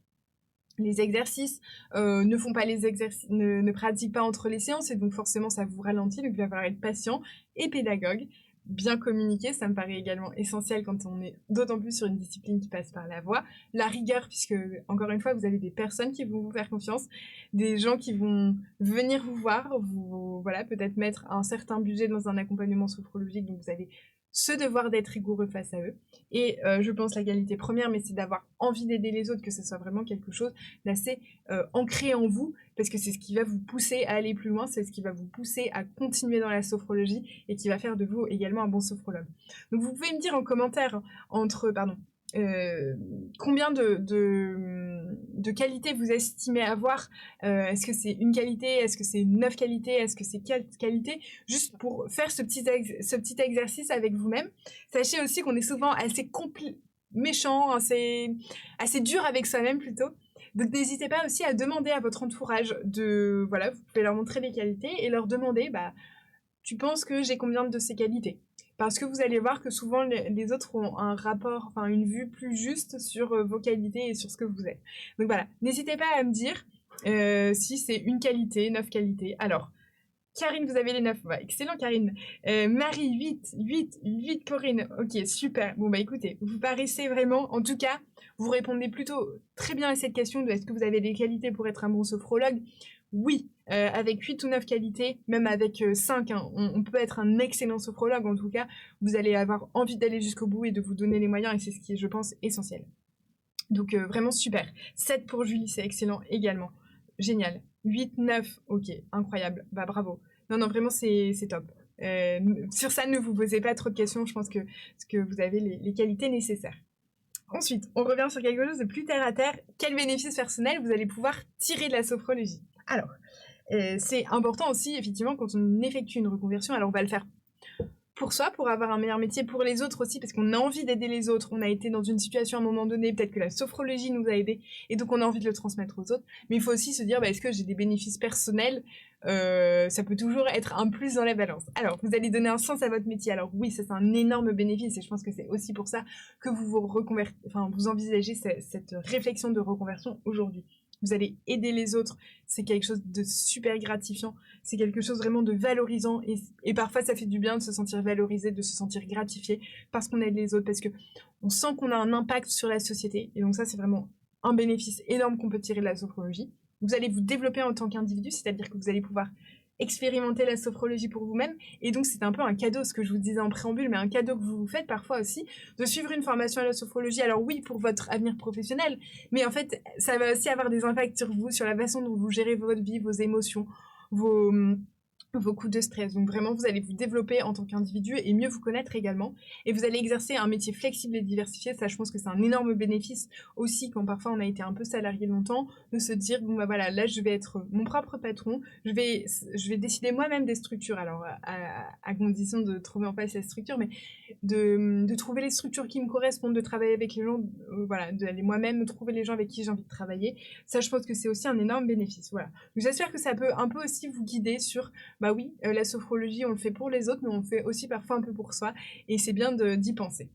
les exercices, ne font pas les exercices, ne pratiquent pas entre les séances, et donc forcément ça vous ralentit, donc il va falloir être patient et pédagogue. Bien communiquer, ça me paraît également essentiel quand on est d'autant plus sur une discipline qui passe par la voix. La rigueur, puisque encore une fois, vous avez des personnes qui vont vous faire confiance, des gens qui vont venir vous voir, vous voilà, peut-être mettre un certain budget dans un accompagnement sophrologique, donc vous avez ce devoir d'être rigoureux face à eux. Et je pense la qualité première, mais c'est d'avoir envie d'aider les autres, que ce soit vraiment quelque chose d'assez ancré en vous, parce que c'est ce qui va vous pousser à aller plus loin, c'est ce qui va vous pousser à continuer dans la sophrologie et qui va faire de vous également un bon sophrologue. Donc vous pouvez me dire en commentaire combien de qualités vous estimez avoir. Est-ce que c'est une qualité? Est-ce que c'est 9 qualités? Est-ce que c'est 4 qualités? Juste pour faire ce petit exercice avec vous-même. Sachez aussi qu'on est souvent assez méchant, assez dur avec soi-même plutôt. Donc n'hésitez pas aussi à demander à votre entourage voilà, vous pouvez leur montrer les qualités et leur demander, tu penses que j'ai combien de ces qualités? Parce que vous allez voir que souvent les autres ont un rapport, enfin une vue plus juste sur vos qualités et sur ce que vous êtes. Donc voilà, n'hésitez pas à me dire si c'est une qualité, 9 qualités. Alors, Karine, vous avez les 9. Excellent, Karine. Marie, 8 Corinne. Ok, super. Bon, écoutez, vous paraissez vraiment, en tout cas, vous répondez plutôt très bien à cette question de est-ce que vous avez des qualités pour être un bon sophrologue? Oui, avec 8 ou 9 qualités, même avec 5, hein, on peut être un excellent sophrologue. En tout cas, vous allez avoir envie d'aller jusqu'au bout et de vous donner les moyens, et c'est ce qui est, je pense, essentiel. Donc, vraiment super. 7 pour Julie, c'est excellent également. Génial. 8, 9, ok, incroyable. Bravo. Non, vraiment, c'est top. Sur ça, ne vous posez pas trop de questions. Je pense que vous avez les qualités nécessaires. Ensuite, on revient sur quelque chose de plus terre à terre. Quel bénéfice personnel vous allez pouvoir tirer de la sophrologie? Alors, c'est important aussi, effectivement, quand on effectue une reconversion, alors on va le faire pour soi, pour avoir un meilleur métier, pour les autres aussi, parce qu'on a envie d'aider les autres. On a été dans une situation à un moment donné, peut-être que la sophrologie nous a aidés, et donc on a envie de le transmettre aux autres. Mais il faut aussi se dire, est-ce que j'ai des bénéfices personnels? Ça peut toujours être un plus dans la balance. Alors, vous allez donner un sens à votre métier. Alors oui, ça c'est un énorme bénéfice, et je pense que c'est aussi pour ça que vous envisagez cette réflexion de reconversion aujourd'hui. Vous allez aider les autres, c'est quelque chose de super gratifiant, c'est quelque chose vraiment de valorisant, et parfois ça fait du bien de se sentir valorisé, de se sentir gratifié parce qu'on aide les autres, parce que on sent qu'on a un impact sur la société, et donc ça c'est vraiment un bénéfice énorme qu'on peut tirer de la sophrologie. Vous allez vous développer en tant qu'individu, c'est-à-dire que vous allez pouvoir expérimenter la sophrologie pour vous-même, et donc c'est un peu un cadeau, ce que je vous disais en préambule, mais un cadeau que vous vous faites parfois aussi, de suivre une formation à la sophrologie. Alors oui, pour votre avenir professionnel, mais en fait, ça va aussi avoir des impacts sur vous, sur la façon dont vous gérez votre vie, vos émotions, vos coups de stress. Donc vraiment, vous allez vous développer en tant qu'individu et mieux vous connaître également. Et vous allez exercer un métier flexible et diversifié. Ça, je pense que c'est un énorme bénéfice aussi quand parfois on a été un peu salarié longtemps, de se dire, voilà, là, je vais être mon propre patron. Je vais décider moi-même des structures. Alors, à condition de trouver en face la structure, mais de trouver les structures qui me correspondent, de travailler avec les gens, voilà, d'aller moi-même trouver les gens avec qui j'ai envie de travailler. Ça, je pense que c'est aussi un énorme bénéfice. Voilà. Donc, j'espère que ça peut un peu aussi vous guider sur oui, la sophrologie, on le fait pour les autres, mais on le fait aussi parfois un peu pour soi, et c'est bien d'y penser.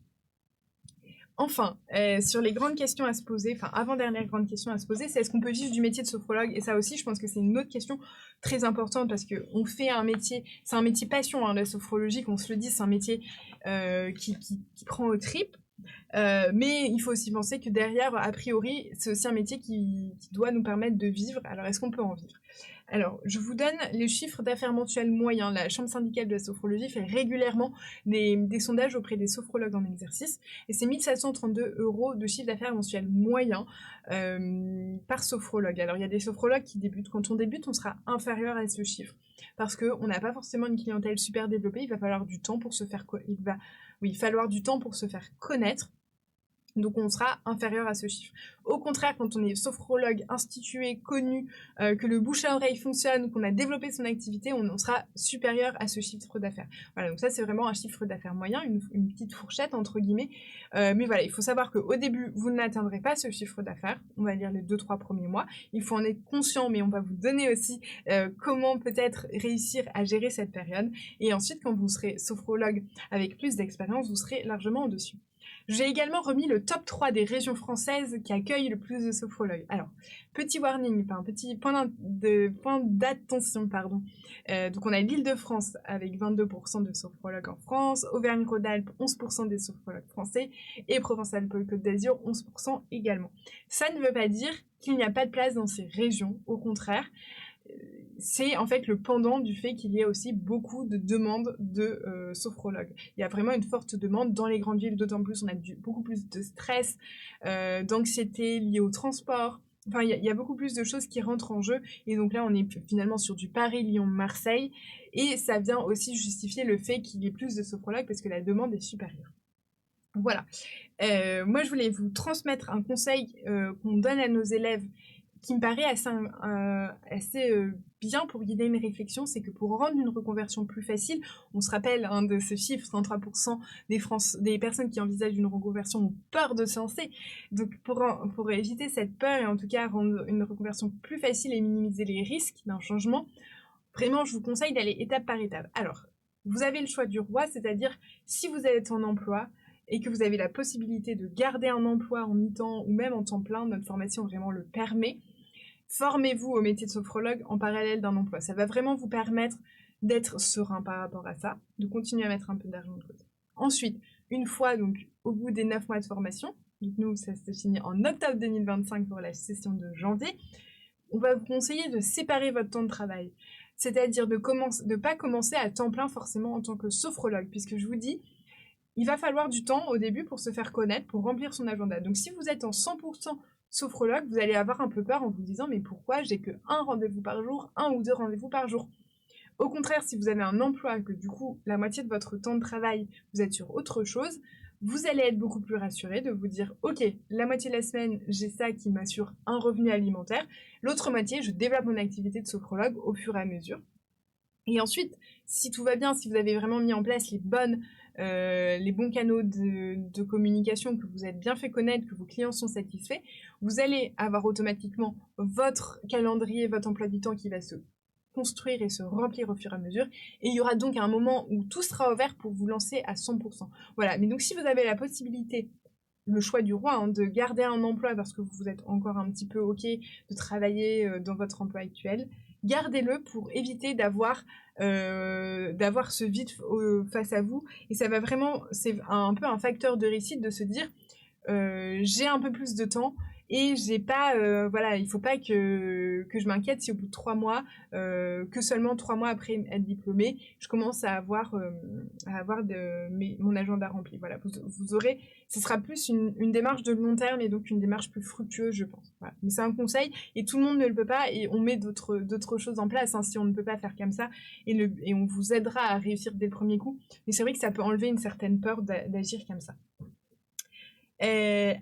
Enfin, sur les grandes questions à se poser, enfin avant-dernière grande question à se poser, c'est est-ce qu'on peut vivre du métier de sophrologue? Et ça aussi, je pense que c'est une autre question très importante parce qu'on fait un métier, c'est un métier passion, hein, la sophrologie, qu'on se le dise, c'est un métier qui prend aux tripes. Mais il faut aussi penser que derrière, a priori, c'est aussi un métier qui doit nous permettre de vivre. Alors, est-ce qu'on peut en vivre? Alors, je vous donne les chiffres d'affaires mensuels moyens. La Chambre syndicale de la sophrologie fait régulièrement des sondages auprès des sophrologues en exercice. Et c'est 1732 € de chiffre d'affaires mensuel moyen par sophrologue. Alors, il y a des sophrologues qui débutent. Quand on débute, on sera inférieur à ce chiffre. Parce qu'on n'a pas forcément une clientèle super développée. Il va falloir du temps pour se faire... falloir du temps pour se faire connaître. Donc on sera inférieur à ce chiffre. Au contraire, quand on est sophrologue institué, connu, que le bouche à oreille fonctionne, qu'on a développé son activité, on sera supérieur à ce chiffre d'affaires. Voilà, donc ça c'est vraiment un chiffre d'affaires moyen, une petite fourchette entre guillemets. Mais voilà, il faut savoir qu'au début, vous n'atteindrez pas ce chiffre d'affaires, on va dire les 2-3 premiers mois. Il faut en être conscient, mais on va vous donner aussi comment peut-être réussir à gérer cette période. Et ensuite, quand vous serez sophrologue avec plus d'expérience, vous serez largement au-dessus. J'ai également remis le top 3 des régions françaises qui accueillent le plus de sophrologues. Alors, petit warning, enfin, petit point d'attention, pardon. Donc on a l'Île-de-France avec 22% de sophrologues en France, Auvergne-Rhône-Alpes 11% des sophrologues français et Provence-Alpes-Côte d'Azur 11% également. Ça ne veut pas dire qu'il n'y a pas de place dans ces régions, au contraire. C'est en fait le pendant du fait qu'il y ait aussi beaucoup de demandes de sophrologues. Il y a vraiment une forte demande dans les grandes villes, d'autant plus on a beaucoup plus de stress, d'anxiété liée au transport. Enfin, il y a beaucoup plus de choses qui rentrent en jeu. Et donc là, on est finalement sur du Paris, Lyon, Marseille. Et ça vient aussi justifier le fait qu'il y ait plus de sophrologues parce que la demande est supérieure. Voilà. Moi, je voulais vous transmettre un conseil qu'on donne à nos élèves qui me paraît assez bien pour guider une réflexion, c'est que pour rendre une reconversion plus facile, on se rappelle de ce chiffre, 33% des personnes qui envisagent une reconversion ont peur de se lancer. Donc pour éviter cette peur et en tout cas rendre une reconversion plus facile et minimiser les risques d'un changement, vraiment je vous conseille d'aller étape par étape. Alors, vous avez le choix du roi, c'est-à-dire si vous êtes en emploi, et que vous avez la possibilité de garder un emploi en mi-temps ou même en temps plein, notre formation vraiment le permet, formez-vous au métier de sophrologue en parallèle d'un emploi. Ça va vraiment vous permettre d'être serein par rapport à ça, de continuer à mettre un peu d'argent de côté. Ensuite, une fois donc au bout des 9 mois de formation, donc nous ça se finit en octobre 2025 pour la session de janvier, on va vous conseiller de séparer votre temps de travail. C'est-à-dire de ne pas commencer à temps plein forcément en tant que sophrologue, puisque je vous dis, il va falloir du temps au début pour se faire connaître, pour remplir son agenda. Donc si vous êtes en 100% sophrologue, vous allez avoir un peu peur en vous disant mais pourquoi j'ai que un rendez-vous par jour, 1 ou 2 rendez-vous par jour. Au contraire, si vous avez un emploi, que du coup la moitié de votre temps de travail, vous êtes sur autre chose, vous allez être beaucoup plus rassuré de vous dire ok, la moitié de la semaine, j'ai ça qui m'assure un revenu alimentaire, l'autre moitié, je développe mon activité de sophrologue au fur et à mesure. Et ensuite, si tout va bien, si vous avez vraiment mis en place les bons canaux de communication, que vous êtes bien fait connaître, que vos clients sont satisfaits, vous allez avoir automatiquement votre calendrier, votre emploi du temps qui va se construire et se remplir au fur et à mesure. Et il y aura donc un moment où tout sera ouvert pour vous lancer à 100%. Voilà, mais donc si vous avez la possibilité, le choix du roi, de garder un emploi parce que vous êtes encore un petit peu OK de travailler dans votre emploi actuel, gardez-le pour éviter d'avoir ce vide face à vous. Et ça va vraiment, c'est un peu un facteur de réussite de se dire j'ai un peu plus de temps et j'ai pas, voilà, il faut pas que je m'inquiète si au bout de 3 mois, que seulement 3 mois après être diplômée, je commence à avoir mon agenda rempli. Voilà, vous aurez, ce sera plus une démarche de long terme et donc une démarche plus fructueuse, je pense. Voilà. Mais c'est un conseil et tout le monde ne le peut pas et on met d'autres choses en place si on ne peut pas faire comme ça et on vous aidera à réussir dès le premier coup. Mais c'est vrai que ça peut enlever une certaine peur d'agir comme ça.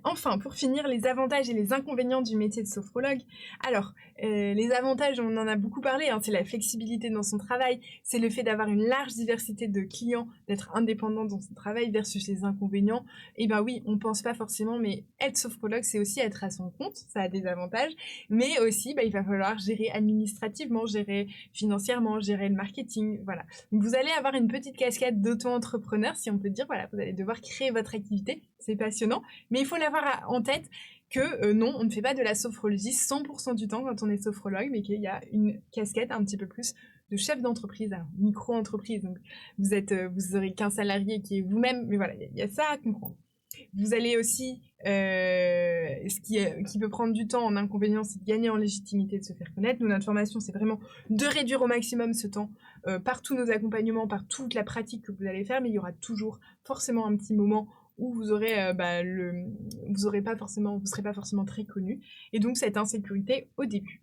Enfin, pour finir, les avantages et les inconvénients du métier de sophrologue. Alors, Les avantages, on en a beaucoup parlé, hein, c'est la flexibilité dans son travail, c'est le fait d'avoir une large diversité de clients, d'être indépendant dans son travail versus les inconvénients. Et ben oui, on pense pas forcément, mais être sophrologue, c'est aussi être à son compte, ça a des avantages, mais aussi, il va falloir gérer administrativement, gérer financièrement, gérer le marketing, voilà. Donc vous allez avoir une petite casquette d'auto-entrepreneur, si on peut dire, voilà, vous allez devoir créer votre activité, c'est passionnant, mais il faut l'avoir en tête que non, on ne fait pas de la sophrologie 100% du temps quand on est sophrologue, mais qu'il y a une casquette un petit peu plus de chef d'entreprise, micro-entreprise. Donc vous aurez qu'un salarié qui est vous-même, mais voilà, il y a ça à comprendre. Vous allez aussi, qui peut prendre du temps en inconvénient, c'est de gagner en légitimité, de se faire connaître. Nous, notre formation, c'est vraiment de réduire au maximum ce temps par tous nos accompagnements, par toute la pratique que vous allez faire, mais il y aura toujours forcément un petit moment où vous aurez, vous serez pas forcément très connu, et donc cette insécurité au début.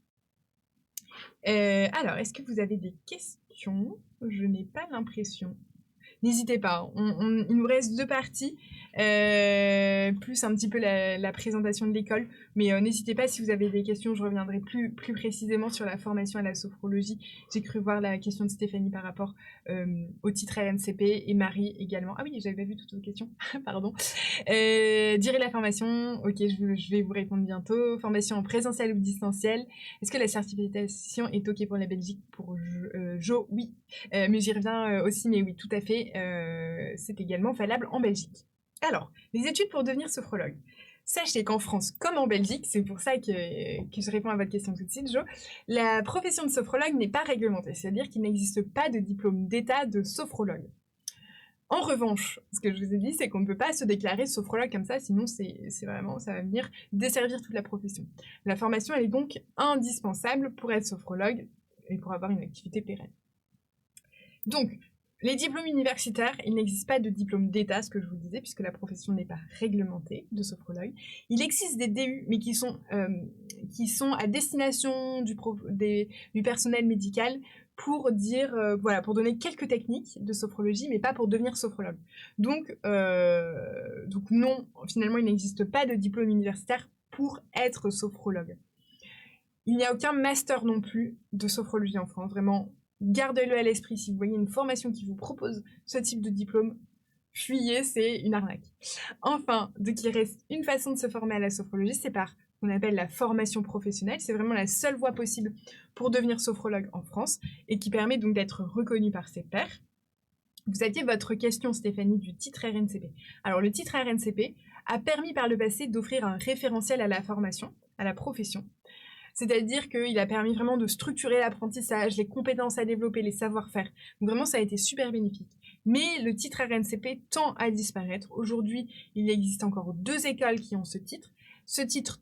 Alors, est-ce que vous avez des questions? Je n'ai pas l'impression. N'hésitez pas, il nous reste 2 parties, plus un petit peu la présentation de l'école, mais n'hésitez pas si vous avez des questions, je reviendrai plus précisément sur la formation à la sophrologie. J'ai cru voir la question de Stéphanie par rapport au titre RNCP, et Marie également. Ah oui, j'avais pas vu toutes vos questions, pardon. Direz la formation, ok, je vais vous répondre bientôt. Formation en présentiel ou distanciel. Est-ce que la certification est ok pour la Belgique? Pour Jo, oui. Mais j'y reviens aussi, mais oui, tout à fait, c'est également valable en Belgique. Alors, les études pour devenir sophrologue. Sachez qu'en France, comme en Belgique, c'est pour ça que je réponds à votre question tout de suite, Jo, la profession de sophrologue n'est pas réglementée, c'est-à-dire qu'il n'existe pas de diplôme d'état de sophrologue. En revanche, ce que je vous ai dit, c'est qu'on ne peut pas se déclarer sophrologue comme ça, sinon c'est vraiment, ça va venir desservir toute la profession. La formation, elle est donc indispensable pour être sophrologue et pour avoir une activité pérenne. Donc, les diplômes universitaires, il n'existe pas de diplôme d'état, ce que je vous disais, puisque la profession n'est pas réglementée de sophrologue. Il existe des DU, mais qui sont à destination du personnel médical pour dire, voilà, pour donner quelques techniques de sophrologie, mais pas pour devenir sophrologue. Donc non, finalement, il n'existe pas de diplôme universitaire pour être sophrologue. Il n'y a aucun master non plus de sophrologie en France, vraiment. Gardez-le à l'esprit, si vous voyez une formation qui vous propose ce type de diplôme, fuyez, c'est une arnaque. Enfin, donc il reste une façon de se former à la sophrologie, c'est par ce qu'on appelle la formation professionnelle. C'est vraiment la seule voie possible pour devenir sophrologue en France et qui permet donc d'être reconnu par ses pairs. Vous aviez votre question, Stéphanie, du titre RNCP. Alors, le titre RNCP a permis par le passé d'offrir un référentiel à la formation, à la profession. C'est-à-dire qu'il a permis vraiment de structurer l'apprentissage, les compétences à développer, les savoir-faire. Donc vraiment, ça a été super bénéfique. Mais le titre RNCP tend à disparaître. Aujourd'hui, il existe encore 2 écoles qui ont ce titre. Ce titre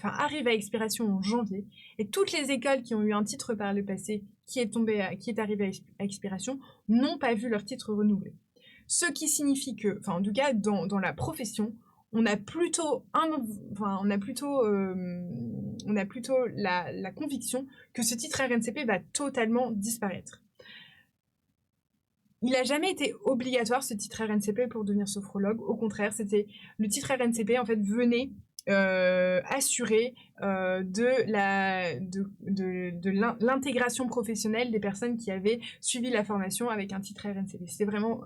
arrive à expiration en janvier. Et toutes les écoles qui ont eu un titre par le passé, qui est arrivé à expiration, n'ont pas vu leur titre renouvelé. Ce qui signifie que, en tout cas, dans la profession, on a plutôt la conviction que ce titre RNCP va totalement disparaître. Il n'a jamais été obligatoire, ce titre RNCP, pour devenir sophrologue. Au contraire, le titre RNCP, en fait, venait assurer de l'intégration professionnelle des personnes qui avaient suivi la formation avec un titre RNCP. C'est vraiment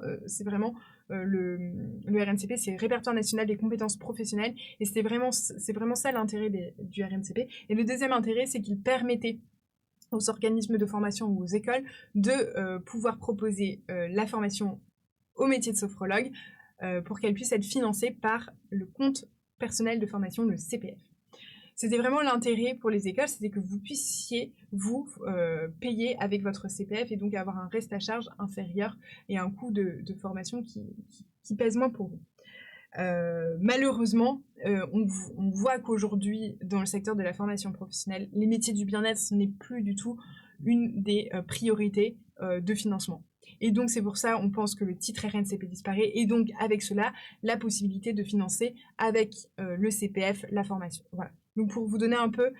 le RNCP, c'est Répertoire national des compétences professionnelles, et c'est vraiment ça l'intérêt du RNCP. Et le deuxième intérêt, c'est qu'il permettait aux organismes de formation ou aux écoles de pouvoir proposer la formation au métier de sophrologue pour qu'elle puisse être financée par le compte personnel de formation, le CPF. C'était vraiment l'intérêt pour les écoles, c'était que vous puissiez vous payer avec votre CPF et donc avoir un reste à charge inférieur et un coût de formation qui pèse moins pour vous. Malheureusement, on voit qu'aujourd'hui, dans le secteur de la formation professionnelle, les métiers du bien-être, ce n'est plus du tout une des priorités de financement. Et donc, c'est pour ça on pense que le titre RNCP disparaît, et donc, avec cela, la possibilité de financer avec le CPF la formation. Voilà. Donc, pour vous donner un peu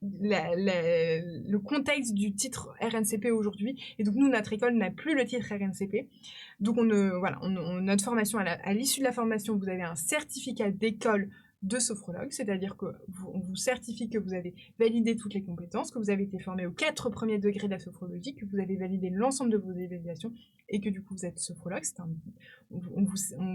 le contexte du titre RNCP aujourd'hui, et donc nous, notre école n'a plus le titre RNCP, donc notre formation, à l'issue de la formation, vous avez un certificat d'école de sophrologue, c'est-à-dire que on vous certifie que vous avez validé toutes les compétences, que vous avez été formé aux 4 premiers degrés de la sophrologie, que vous avez validé l'ensemble de vos évaluations et que du coup vous êtes sophrologue. On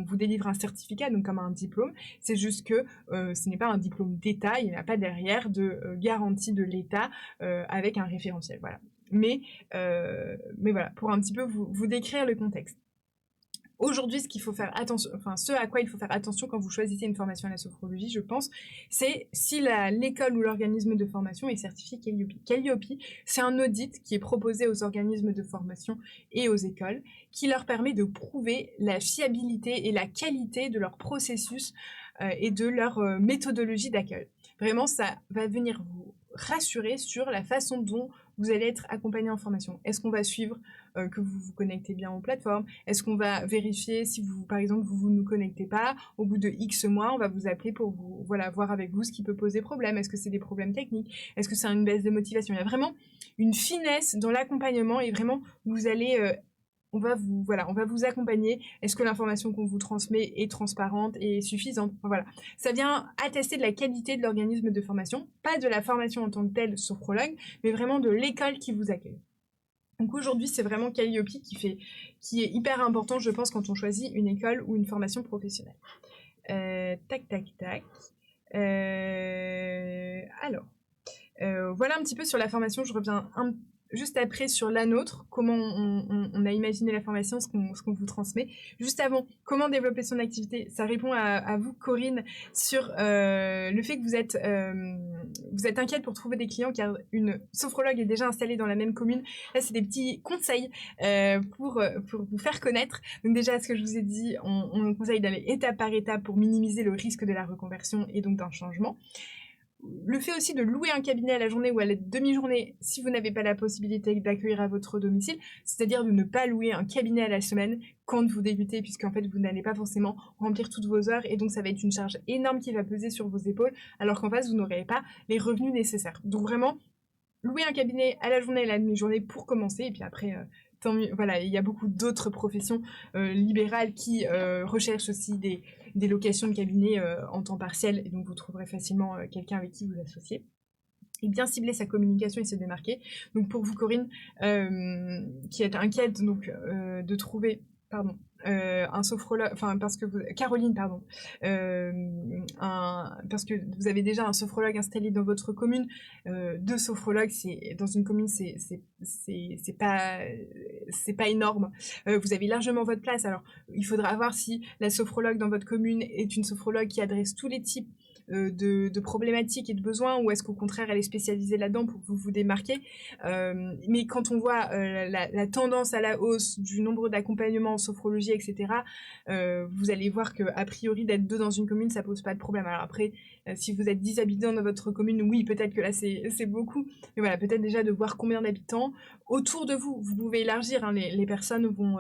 vous délivre un certificat, donc comme un diplôme. C'est juste que ce n'est pas un diplôme d'État, il n'y a pas derrière de garantie de l'État avec un référentiel. Voilà. Mais voilà, pour un petit peu vous décrire le contexte. Aujourd'hui, ce qu'il faut faire attention, enfin, ce à quoi il faut faire attention quand vous choisissez une formation à la sophrologie, je pense, c'est si l'école ou l'organisme de formation est certifié Calliope. Calliope, c'est un audit qui est proposé aux organismes de formation et aux écoles, qui leur permet de prouver la fiabilité et la qualité de leur processus et de leur méthodologie d'accueil. Vraiment, ça va venir vous rassurer sur la façon dont vous allez être accompagné en formation. Est-ce qu'on va suivre que vous vous connectez bien aux plateformes? Est-ce qu'on va vérifier si vous, par exemple, vous ne connectez pas? Au bout de X mois, on va vous appeler pour vous, voilà, voir avec vous ce qui peut poser problème. Est-ce que c'est des problèmes techniques? Est-ce que c'est une baisse de motivation? Il y a vraiment une finesse dans l'accompagnement et vraiment, vous allez... on va vous accompagner. Est-ce que l'information qu'on vous transmet est transparente et suffisante? Voilà. Ça vient attester de la qualité de l'organisme de formation, pas de la formation en tant que telle sophrologue, mais vraiment de l'école qui vous accueille. Donc aujourd'hui, c'est vraiment Calliope qui est hyper important, je pense, quand on choisit une école ou une formation professionnelle. Tac. Alors, voilà un petit peu sur la formation. Je reviens juste après sur la nôtre, comment on a imaginé la formation, ce qu'on vous transmet. Juste avant, comment développer son activité. Ça répond à vous, Corinne, sur le fait que vous êtes inquiète pour trouver des clients, car une sophrologue est déjà installée dans la même commune. Là, c'est des petits conseils pour vous faire connaître. Donc déjà, ce que je vous ai dit, on conseille d'aller étape par étape pour minimiser le risque de la reconversion et donc d'un changement. Le fait aussi de louer un cabinet à la journée ou à la demi-journée si vous n'avez pas la possibilité d'accueillir à votre domicile, c'est-à-dire de ne pas louer un cabinet à la semaine quand vous débutez, puisqu'en fait vous n'allez pas forcément remplir toutes vos heures et donc ça va être une charge énorme qui va peser sur vos épaules, alors qu'en face vous n'aurez pas les revenus nécessaires. Donc vraiment, louer un cabinet à la journée et à la demi-journée pour commencer, et puis après... tant mieux. Voilà, il y a beaucoup d'autres professions libérales qui recherchent aussi des locations de cabinet en temps partiel, et donc vous trouverez facilement quelqu'un avec qui vous associer. Et bien cibler sa communication et se démarquer. Donc pour vous, Corinne, qui êtes inquiète donc, de trouver... Pardon. Un sophrologue, enfin parce que Caroline, pardon, parce que vous avez déjà un sophrologue installé dans votre commune. 2 sophrologues, dans une commune, c'est pas énorme. Vous avez largement votre place. Alors il faudra voir si la sophrologue dans votre commune est une sophrologue qui adresse tous les types de problématiques et de besoins, ou est-ce qu'au contraire elle est spécialisée là-dedans pour que vous vous démarquez. Mais quand on voit la tendance à la hausse du nombre d'accompagnements en sophrologie, etc., vous allez voir qu'a priori d'être 2 dans une commune, ça pose pas de problème. Alors après, si vous êtes 10 habitants dans votre commune, oui, peut-être que là c'est beaucoup, mais voilà, peut-être déjà de voir combien d'habitants autour de vous. Vous pouvez élargir, hein, les personnes vont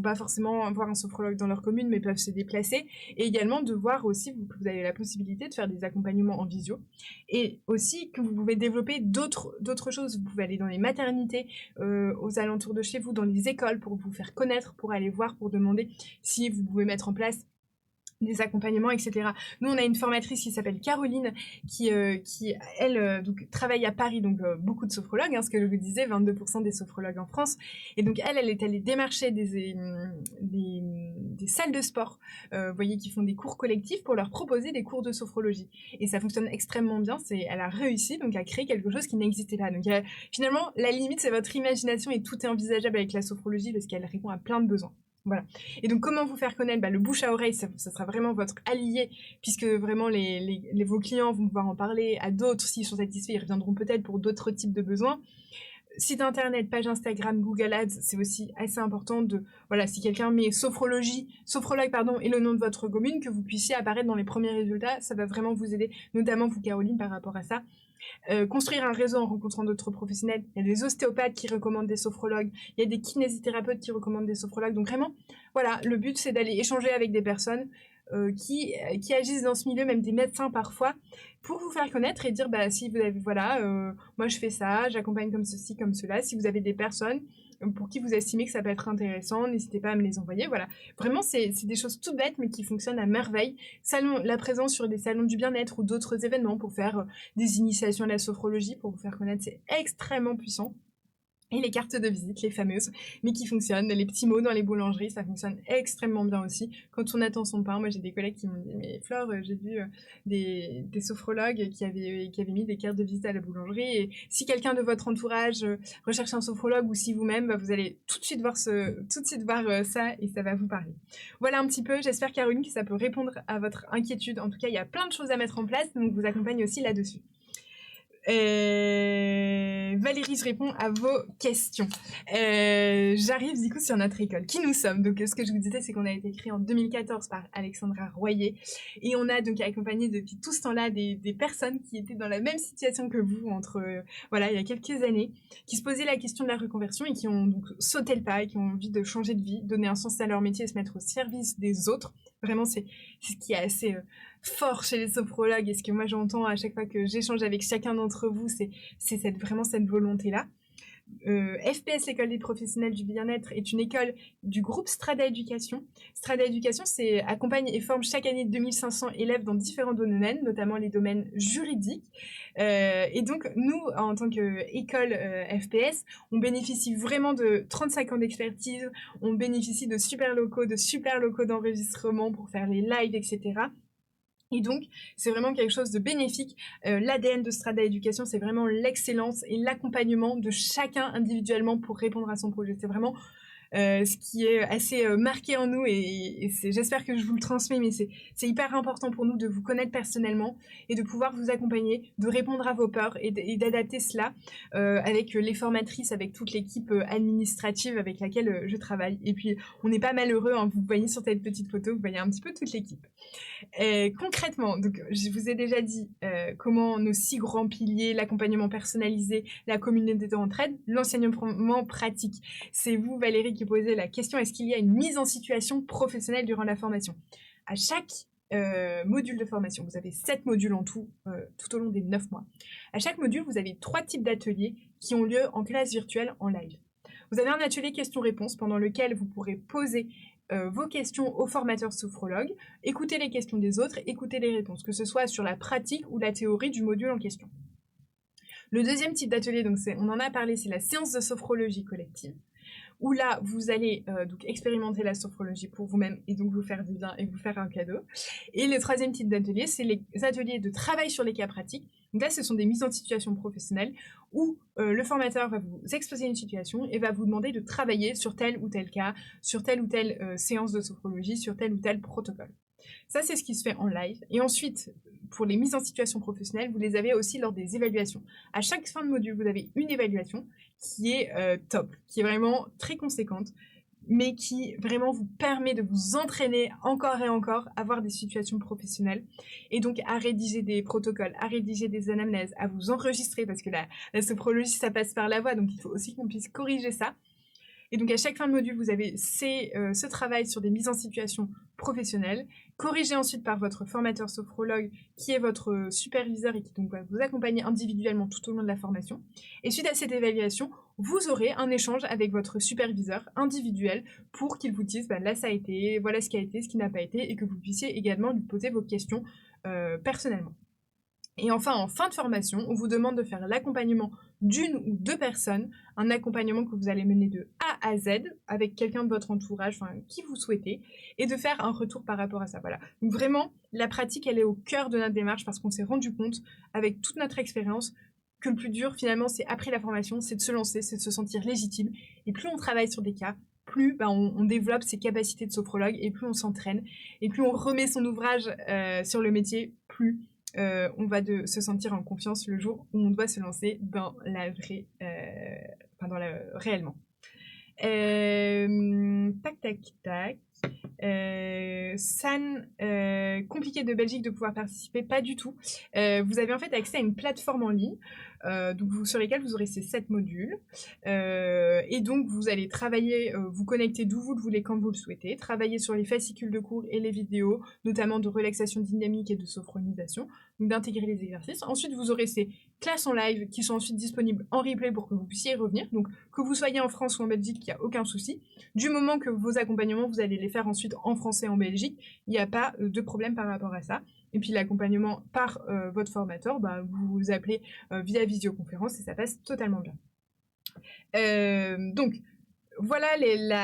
pas forcément voir un sophrologue dans leur commune, mais peuvent se déplacer, et également de voir aussi que vous avez la possibilité de faire des accompagnements en visio, et aussi que vous pouvez développer d'autres choses. Vous pouvez aller dans les maternités aux alentours de chez vous, dans les écoles, pour vous faire connaître, pour aller voir, pour demander si vous pouvez mettre en place des accompagnements, etc. Nous, on a une formatrice qui s'appelle Caroline, qui elle, donc, travaille à Paris, donc beaucoup de sophrologues, hein, ce que je vous disais, 22% des sophrologues en France. Et donc, elle est allée démarcher des salles de sport, vous voyez, qui font des cours collectifs pour leur proposer des cours de sophrologie. Et ça fonctionne extrêmement bien. Elle a réussi donc à créer quelque chose qui n'existait pas. Donc, finalement, la limite, c'est votre imagination, et tout est envisageable avec la sophrologie parce qu'elle répond à plein de besoins. Voilà. Et donc, comment vous faire connaître? Le bouche à oreille, ça sera vraiment votre allié, puisque vraiment vos clients vont pouvoir en parler à d'autres. S'ils sont satisfaits, ils reviendront peut-être pour d'autres types de besoins. Site internet, page Instagram, Google Ads, c'est aussi assez important si quelqu'un met sophrologue, et le nom de votre commune, que vous puissiez apparaître dans les premiers résultats. Ça va vraiment vous aider, notamment vous, Caroline, par rapport à ça. Construire un réseau en rencontrant d'autres professionnels. Il y a des ostéopathes qui recommandent des sophrologues, il y a des kinésithérapeutes qui recommandent des sophrologues. Donc vraiment, voilà, le but c'est d'aller échanger avec des personnes, qui agissent dans ce milieu, même des médecins parfois, pour vous faire connaître et dire, bah, si vous avez, voilà, moi je fais ça, j'accompagne comme ceci, comme cela. Si vous avez des personnes pour qui vous estimez que ça peut être intéressant, n'hésitez pas à me les envoyer. Voilà, vraiment, c'est des choses toutes bêtes, mais qui fonctionnent à merveille. La présence sur des salons du bien-être ou d'autres événements pour faire des initiations à la sophrologie, pour vous faire connaître, c'est extrêmement puissant. Et les cartes de visite, les fameuses, mais qui fonctionnent. Les petits mots dans les boulangeries, ça fonctionne extrêmement bien aussi. Quand on attend son pain, moi j'ai des collègues qui m'ont dit, mais Flore, j'ai vu des sophrologues qui avaient mis des cartes de visite à la boulangerie. Et si quelqu'un de votre entourage recherche un sophrologue ou si vous-même, bah, vous allez tout de suite voir ça et ça va vous parler. Voilà un petit peu. J'espère, Caroline, que ça peut répondre à votre inquiétude. En tout cas, il y a plein de choses à mettre en place, donc je vous accompagne aussi là-dessus. Valérie, je réponds à vos questions. J'arrive du coup sur notre école. Qui nous sommes? Donc, ce que je vous disais, c'est qu'on a été créé en 2014 par Alexandra Royer et on a donc accompagné depuis tout ce temps-là des personnes qui étaient dans la même situation que vous voilà, il y a quelques années, qui se posaient la question de la reconversion et qui ont donc sauté le pas et qui ont envie de changer de vie, donner un sens à leur métier et se mettre au service des autres. Vraiment, c'est ce qui est assez fort chez les sophrologues et ce que moi j'entends à chaque fois que j'échange avec chacun d'entre vous, c'est vraiment cette volonté-là. FPS, l'école des professionnels du bien-être, est une école du groupe Strada Éducation. Strada Éducation accompagne et forme chaque année 2500 élèves dans différents domaines, notamment les domaines juridiques. Et donc, nous, en tant qu'école FPS, on bénéficie vraiment de 35 ans d'expertise, on bénéficie de super locaux d'enregistrement pour faire les lives, etc. Et donc, c'est vraiment quelque chose de bénéfique. L'ADN de Strada Éducation, c'est vraiment l'excellence et l'accompagnement de chacun individuellement pour répondre à son projet. C'est vraiment ce qui est assez marqué en nous et j'espère que je vous le transmets, mais c'est hyper important pour nous de vous connaître personnellement et de pouvoir vous accompagner, de répondre à vos peurs et d'adapter cela avec les formatrices, avec toute l'équipe administrative avec laquelle je travaille. Et puis, on n'est pas malheureux, hein, vous voyez sur cette petite photo, vous voyez un petit peu toute l'équipe. Concrètement, donc, je vous ai déjà dit comment nos 6 grands piliers, l'accompagnement personnalisé, la communauté d'entraide, l'enseignement pratique. C'est vous, Valérie, qui posez la question, est-ce qu'il y a une mise en situation professionnelle durant la formation? À chaque module de formation, vous avez 7 modules en tout, tout au long des 9 mois. À chaque module, vous avez 3 types d'ateliers qui ont lieu en classe virtuelle, en live. Vous avez un atelier questions-réponses pendant lequel vous pourrez poser vos questions aux formateurs sophrologues, écouter les questions des autres, écouter les réponses, que ce soit sur la pratique ou la théorie du module en question. Le deuxième type d'atelier, donc on en a parlé, c'est la séance de sophrologie collective, où là, vous allez donc expérimenter la sophrologie pour vous-même et donc vous faire du bien et vous faire un cadeau. Et le troisième type d'atelier, c'est les ateliers de travail sur les cas pratiques. Donc là, ce sont des mises en situation professionnelle où le formateur va vous exposer une situation et va vous demander de travailler sur tel ou tel cas, sur telle ou telle séance de sophrologie, sur tel ou tel protocole. Ça, c'est ce qui se fait en live. Et ensuite, pour les mises en situation professionnelle, vous les avez aussi lors des évaluations. À chaque fin de module, vous avez une évaluation qui est top, qui est vraiment très conséquente, mais qui vraiment vous permet de vous entraîner encore et encore à avoir des situations professionnelles et donc à rédiger des protocoles, à rédiger des anamnèses, à vous enregistrer parce que la sophrologie, ça passe par la voix, donc il faut aussi qu'on puisse corriger ça. Et donc à chaque fin de module, vous avez ce travail sur des mises en situation professionnelles, corrigé ensuite par votre formateur sophrologue qui est votre superviseur et qui donc va vous accompagner individuellement tout au long de la formation. Et suite à cette évaluation, vous aurez un échange avec votre superviseur individuel pour qu'il vous dise là ça a été, voilà ce qui a été, ce qui n'a pas été et que vous puissiez également lui poser vos questions personnellement. Et enfin, en fin de formation, on vous demande de faire l'accompagnement d'une ou 2 personnes, un accompagnement que vous allez mener de A à Z avec quelqu'un de votre entourage, enfin qui vous souhaitez, et de faire un retour par rapport à ça. Voilà. Donc vraiment, la pratique, elle est au cœur de notre démarche parce qu'on s'est rendu compte, avec toute notre expérience, que le plus dur, finalement, c'est après la formation, c'est de se lancer, c'est de se sentir légitime. Et plus on travaille sur des cas, plus on développe ses capacités de sophrologue, et plus on s'entraîne, et plus on remet son ouvrage sur le métier, plus on va se sentir en confiance le jour où on doit se lancer dans réellement. Tac, tac, tac. San, compliqué de Belgique de pouvoir participer, pas du tout. Vous avez en fait accès à une plateforme en ligne sur lesquels vous aurez ces 7 modules. Et donc, vous allez travailler, vous connecter d'où vous le voulez, quand vous le souhaitez, travailler sur les fascicules de cours et les vidéos, notamment de relaxation dynamique et de sophronisation, donc d'intégrer les exercices. Ensuite, vous aurez ces classes en live qui sont ensuite disponibles en replay pour que vous puissiez y revenir. Donc, que vous soyez en France ou en Belgique, il n'y a aucun souci. Du moment que vos accompagnements, vous allez les faire ensuite en français et en Belgique, il n'y a pas de problème par rapport à ça. Et puis l'accompagnement par votre formateur, vous vous appelez via visioconférence et ça passe totalement bien. Donc, voilà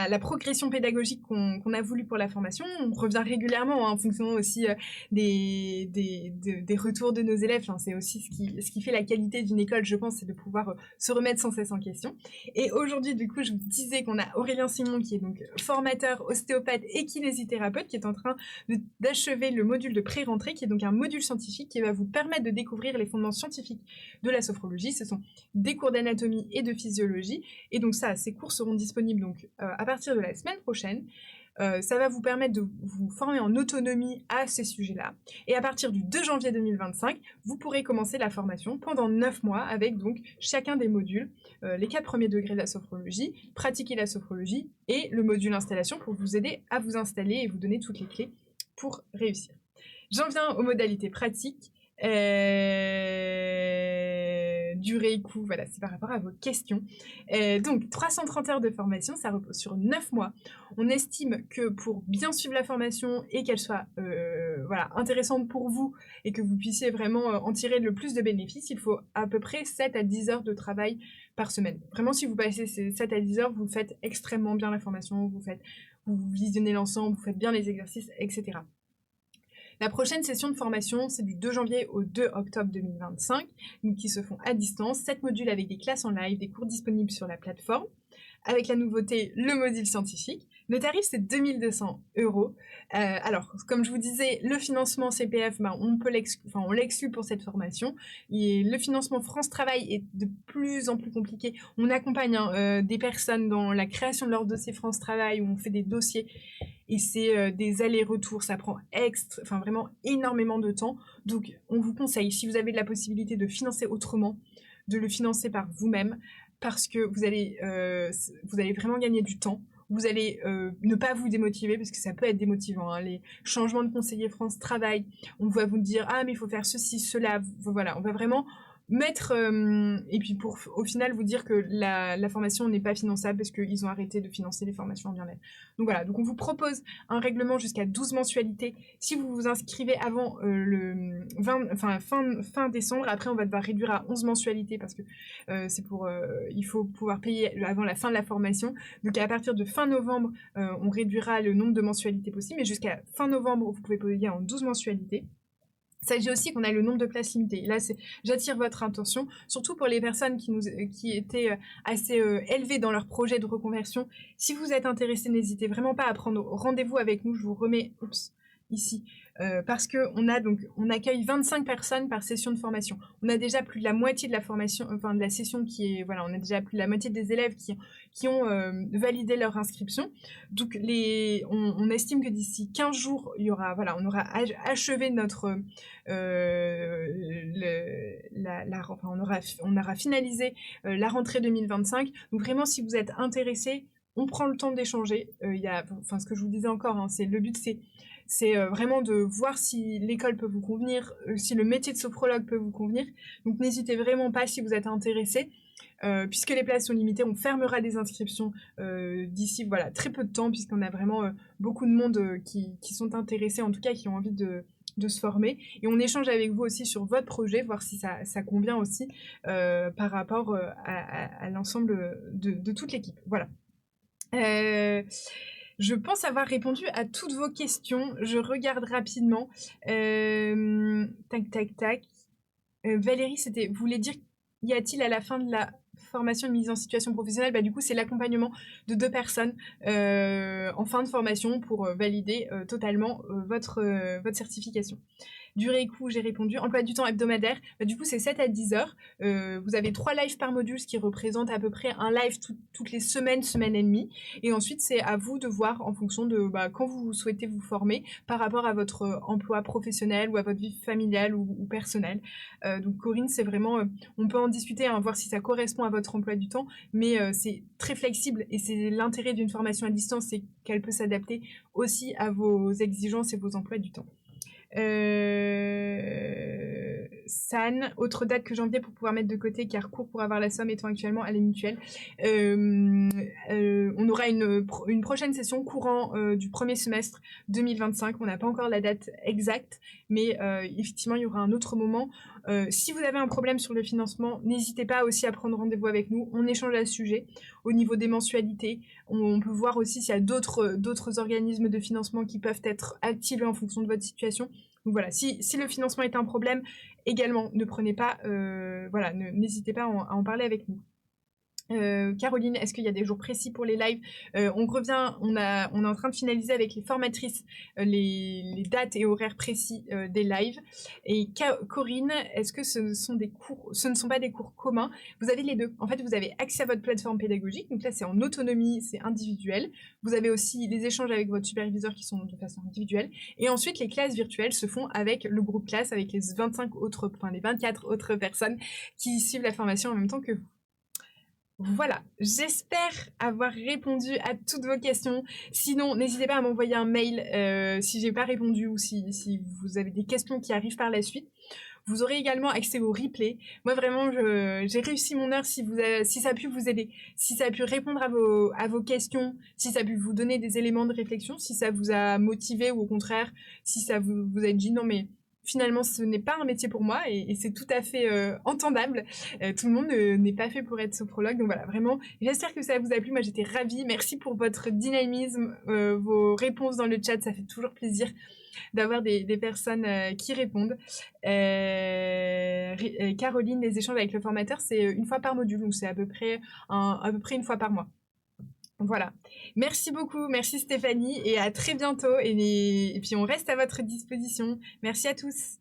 la progression pédagogique qu'on a voulu pour la formation. On revient régulièrement en fonction aussi des retours de nos élèves. Enfin, c'est aussi ce qui fait la qualité d'une école, je pense, c'est de pouvoir se remettre sans cesse en question. Et aujourd'hui, du coup, je vous disais qu'on a Aurélien Simon, qui est donc formateur, ostéopathe et kinésithérapeute, qui est en train d'achever le module de pré-rentrée, qui est donc un module scientifique qui va vous permettre de découvrir les fondements scientifiques de la sophrologie. Ce sont des cours d'anatomie et de physiologie. Et donc ça, ces cours seront disponibles donc, à partir de la semaine prochaine. Ça va vous permettre de vous former en autonomie à ces sujets-là. Et à partir du 2 janvier 2025, vous pourrez commencer la formation pendant 9 mois avec donc chacun des modules, les 4 premiers degrés de la sophrologie, pratiquer la sophrologie et le module installation pour vous aider à vous installer et vous donner toutes les clés pour réussir. J'en viens aux modalités pratiques. Durée et coût, voilà, c'est par rapport à vos questions. Donc, 330 heures de formation, ça repose sur 9 mois. On estime que pour bien suivre la formation et qu'elle soit intéressante pour vous et que vous puissiez vraiment en tirer le plus de bénéfices, il faut à peu près 7 à 10 heures de travail par semaine. Vraiment, si vous passez ces 7 à 10 heures, vous faites extrêmement bien la formation, vous visionnez l'ensemble, vous faites bien les exercices, etc. La prochaine session de formation, c'est du 2 janvier au 2 octobre 2025, donc qui se font à distance, 7 modules avec des classes en live, des cours disponibles sur la plateforme, avec la nouveauté, le module scientifique. Le tarif, c'est 2200 €. Alors, comme je vous disais, le financement CPF, on l'exclut pour cette formation. Et le financement France Travail est de plus en plus compliqué. On accompagne des personnes dans la création de leur dossier France Travail, où on fait des dossiers, et c'est des allers-retours, ça prend vraiment énormément de temps. Donc, on vous conseille, si vous avez de la possibilité de financer autrement, de le financer par vous-même, parce que vous allez vraiment gagner du temps. Vous allez ne pas vous démotiver, parce que ça peut être démotivant, hein. Les changements de conseiller France Travail, on va vous dire « Ah, mais il faut faire ceci, cela ». Voilà, on va vraiment mettre... et puis pour au final vous dire que la formation n'est pas finançable parce qu'ils ont arrêté de financer les formations en bien-être. Donc voilà, donc on vous propose un règlement jusqu'à 12 mensualités. Si vous vous inscrivez avant fin décembre, après on va devoir réduire à 11 mensualités parce que il faut pouvoir payer avant la fin de la formation. Donc à partir de fin novembre, on réduira le nombre de mensualités possibles, mais jusqu'à fin novembre, vous pouvez payer en 12 mensualités. Il s'agit aussi qu'on a le nombre de places limitées. Là, j'attire votre attention, surtout pour les personnes qui étaient assez élevées dans leur projet de reconversion. Si vous êtes intéressé, n'hésitez vraiment pas à prendre rendez-vous avec nous. Je vous remets ici, parce qu'on accueille 25 personnes par session de formation. On a déjà plus de la moitié de la formation, de la session on a déjà plus de la moitié des élèves qui ont validé leur inscription. Donc on estime que d'ici 15 jours, on aura achevé notre on aura finalisé la rentrée 2025. Donc vraiment, si vous êtes intéressés, on prend le temps d'échanger. Ce que je vous disais encore, hein, le but, c'est vraiment de voir si l'école peut vous convenir, si le métier de sophrologue peut vous convenir. Donc n'hésitez vraiment pas si vous êtes intéressé. Puisque les places sont limitées, on fermera des inscriptions d'ici très peu de temps, puisqu'on a vraiment beaucoup de monde qui sont intéressés, en tout cas qui ont envie de se former. Et on échange avec vous aussi sur votre projet, voir si ça convient aussi par rapport à l'ensemble de toute l'équipe. Voilà. Je pense avoir répondu à toutes vos questions. Je regarde rapidement. Tac. Valérie, vous voulez dire, y a-t-il à la fin de la formation de mise en situation professionnelle? Du coup, c'est l'accompagnement de 2 personnes en fin de formation pour valider totalement votre certification. Du coup, j'ai répondu. Emploi du temps hebdomadaire, du coup, c'est 7 à 10 heures. Vous avez 3 lives par module, ce qui représente à peu près un live toutes les semaines, semaine et demie. Et ensuite, c'est à vous de voir en fonction de quand vous souhaitez vous former par rapport à votre emploi professionnel ou à votre vie familiale ou personnelle. Donc Corinne, c'est vraiment, on peut en discuter, hein, voir si ça correspond à votre emploi du temps, mais c'est très flexible et c'est l'intérêt d'une formation à distance, c'est qu'elle peut s'adapter aussi à vos exigences et vvos emplois du temps. San, autre date que janvier pour pouvoir mettre de côté car court pour avoir la somme étant actuellement à la mutuelle. On aura une prochaine session courant du premier semestre 2025. On n'a pas encore la date exacte, mais effectivement il y aura un autre moment. Si vous avez un problème sur le financement, n'hésitez pas aussi à prendre rendez-vous avec nous. On échange à ce sujet. Au niveau des mensualités, on peut voir aussi s'il y a d'autres organismes de financement qui peuvent être activés en fonction de votre situation. Donc voilà, si le financement est un problème, également, ne prenez pas, n'hésitez pas à en parler avec nous. Caroline, est-ce qu'il y a des jours précis pour les lives? On revient, on est en train de finaliser avec les formatrices les dates et horaires précis des lives. Et Corinne, est-ce que ce ne sont pas des cours communs? Vous avez les deux. En fait, vous avez accès à votre plateforme pédagogique. Donc là, c'est en autonomie, c'est individuel. Vous avez aussi les échanges avec votre superviseur qui sont de façon individuelle. Et ensuite, les classes virtuelles se font avec le groupe classe, avec les 24 autres personnes qui suivent la formation en même temps que vous. Voilà, j'espère avoir répondu à toutes vos questions. Sinon, n'hésitez pas à m'envoyer un mail si j'ai pas répondu ou si vous avez des questions qui arrivent par la suite. Vous aurez également accès au replay. Moi, vraiment, j'ai réussi mon heure si ça a pu vous aider, si ça a pu répondre à vos questions, si ça a pu vous donner des éléments de réflexion, si ça vous a motivé ou au contraire, si ça vous a dit non mais finalement ce n'est pas un métier pour moi et c'est tout à fait entendable. Tout le monde n'est pas fait pour être sophrologue. Donc voilà, vraiment, j'espère que ça vous a plu. Moi, j'étais ravie. Merci pour votre dynamisme, vos réponses dans le chat. Ça fait toujours plaisir d'avoir des personnes qui répondent. Caroline, les échanges avec le formateur, c'est une fois par module, donc c'est à peu près une fois par mois. Voilà. Merci beaucoup, merci Stéphanie, et à très bientôt. Et puis on reste à votre disposition. Merci à tous.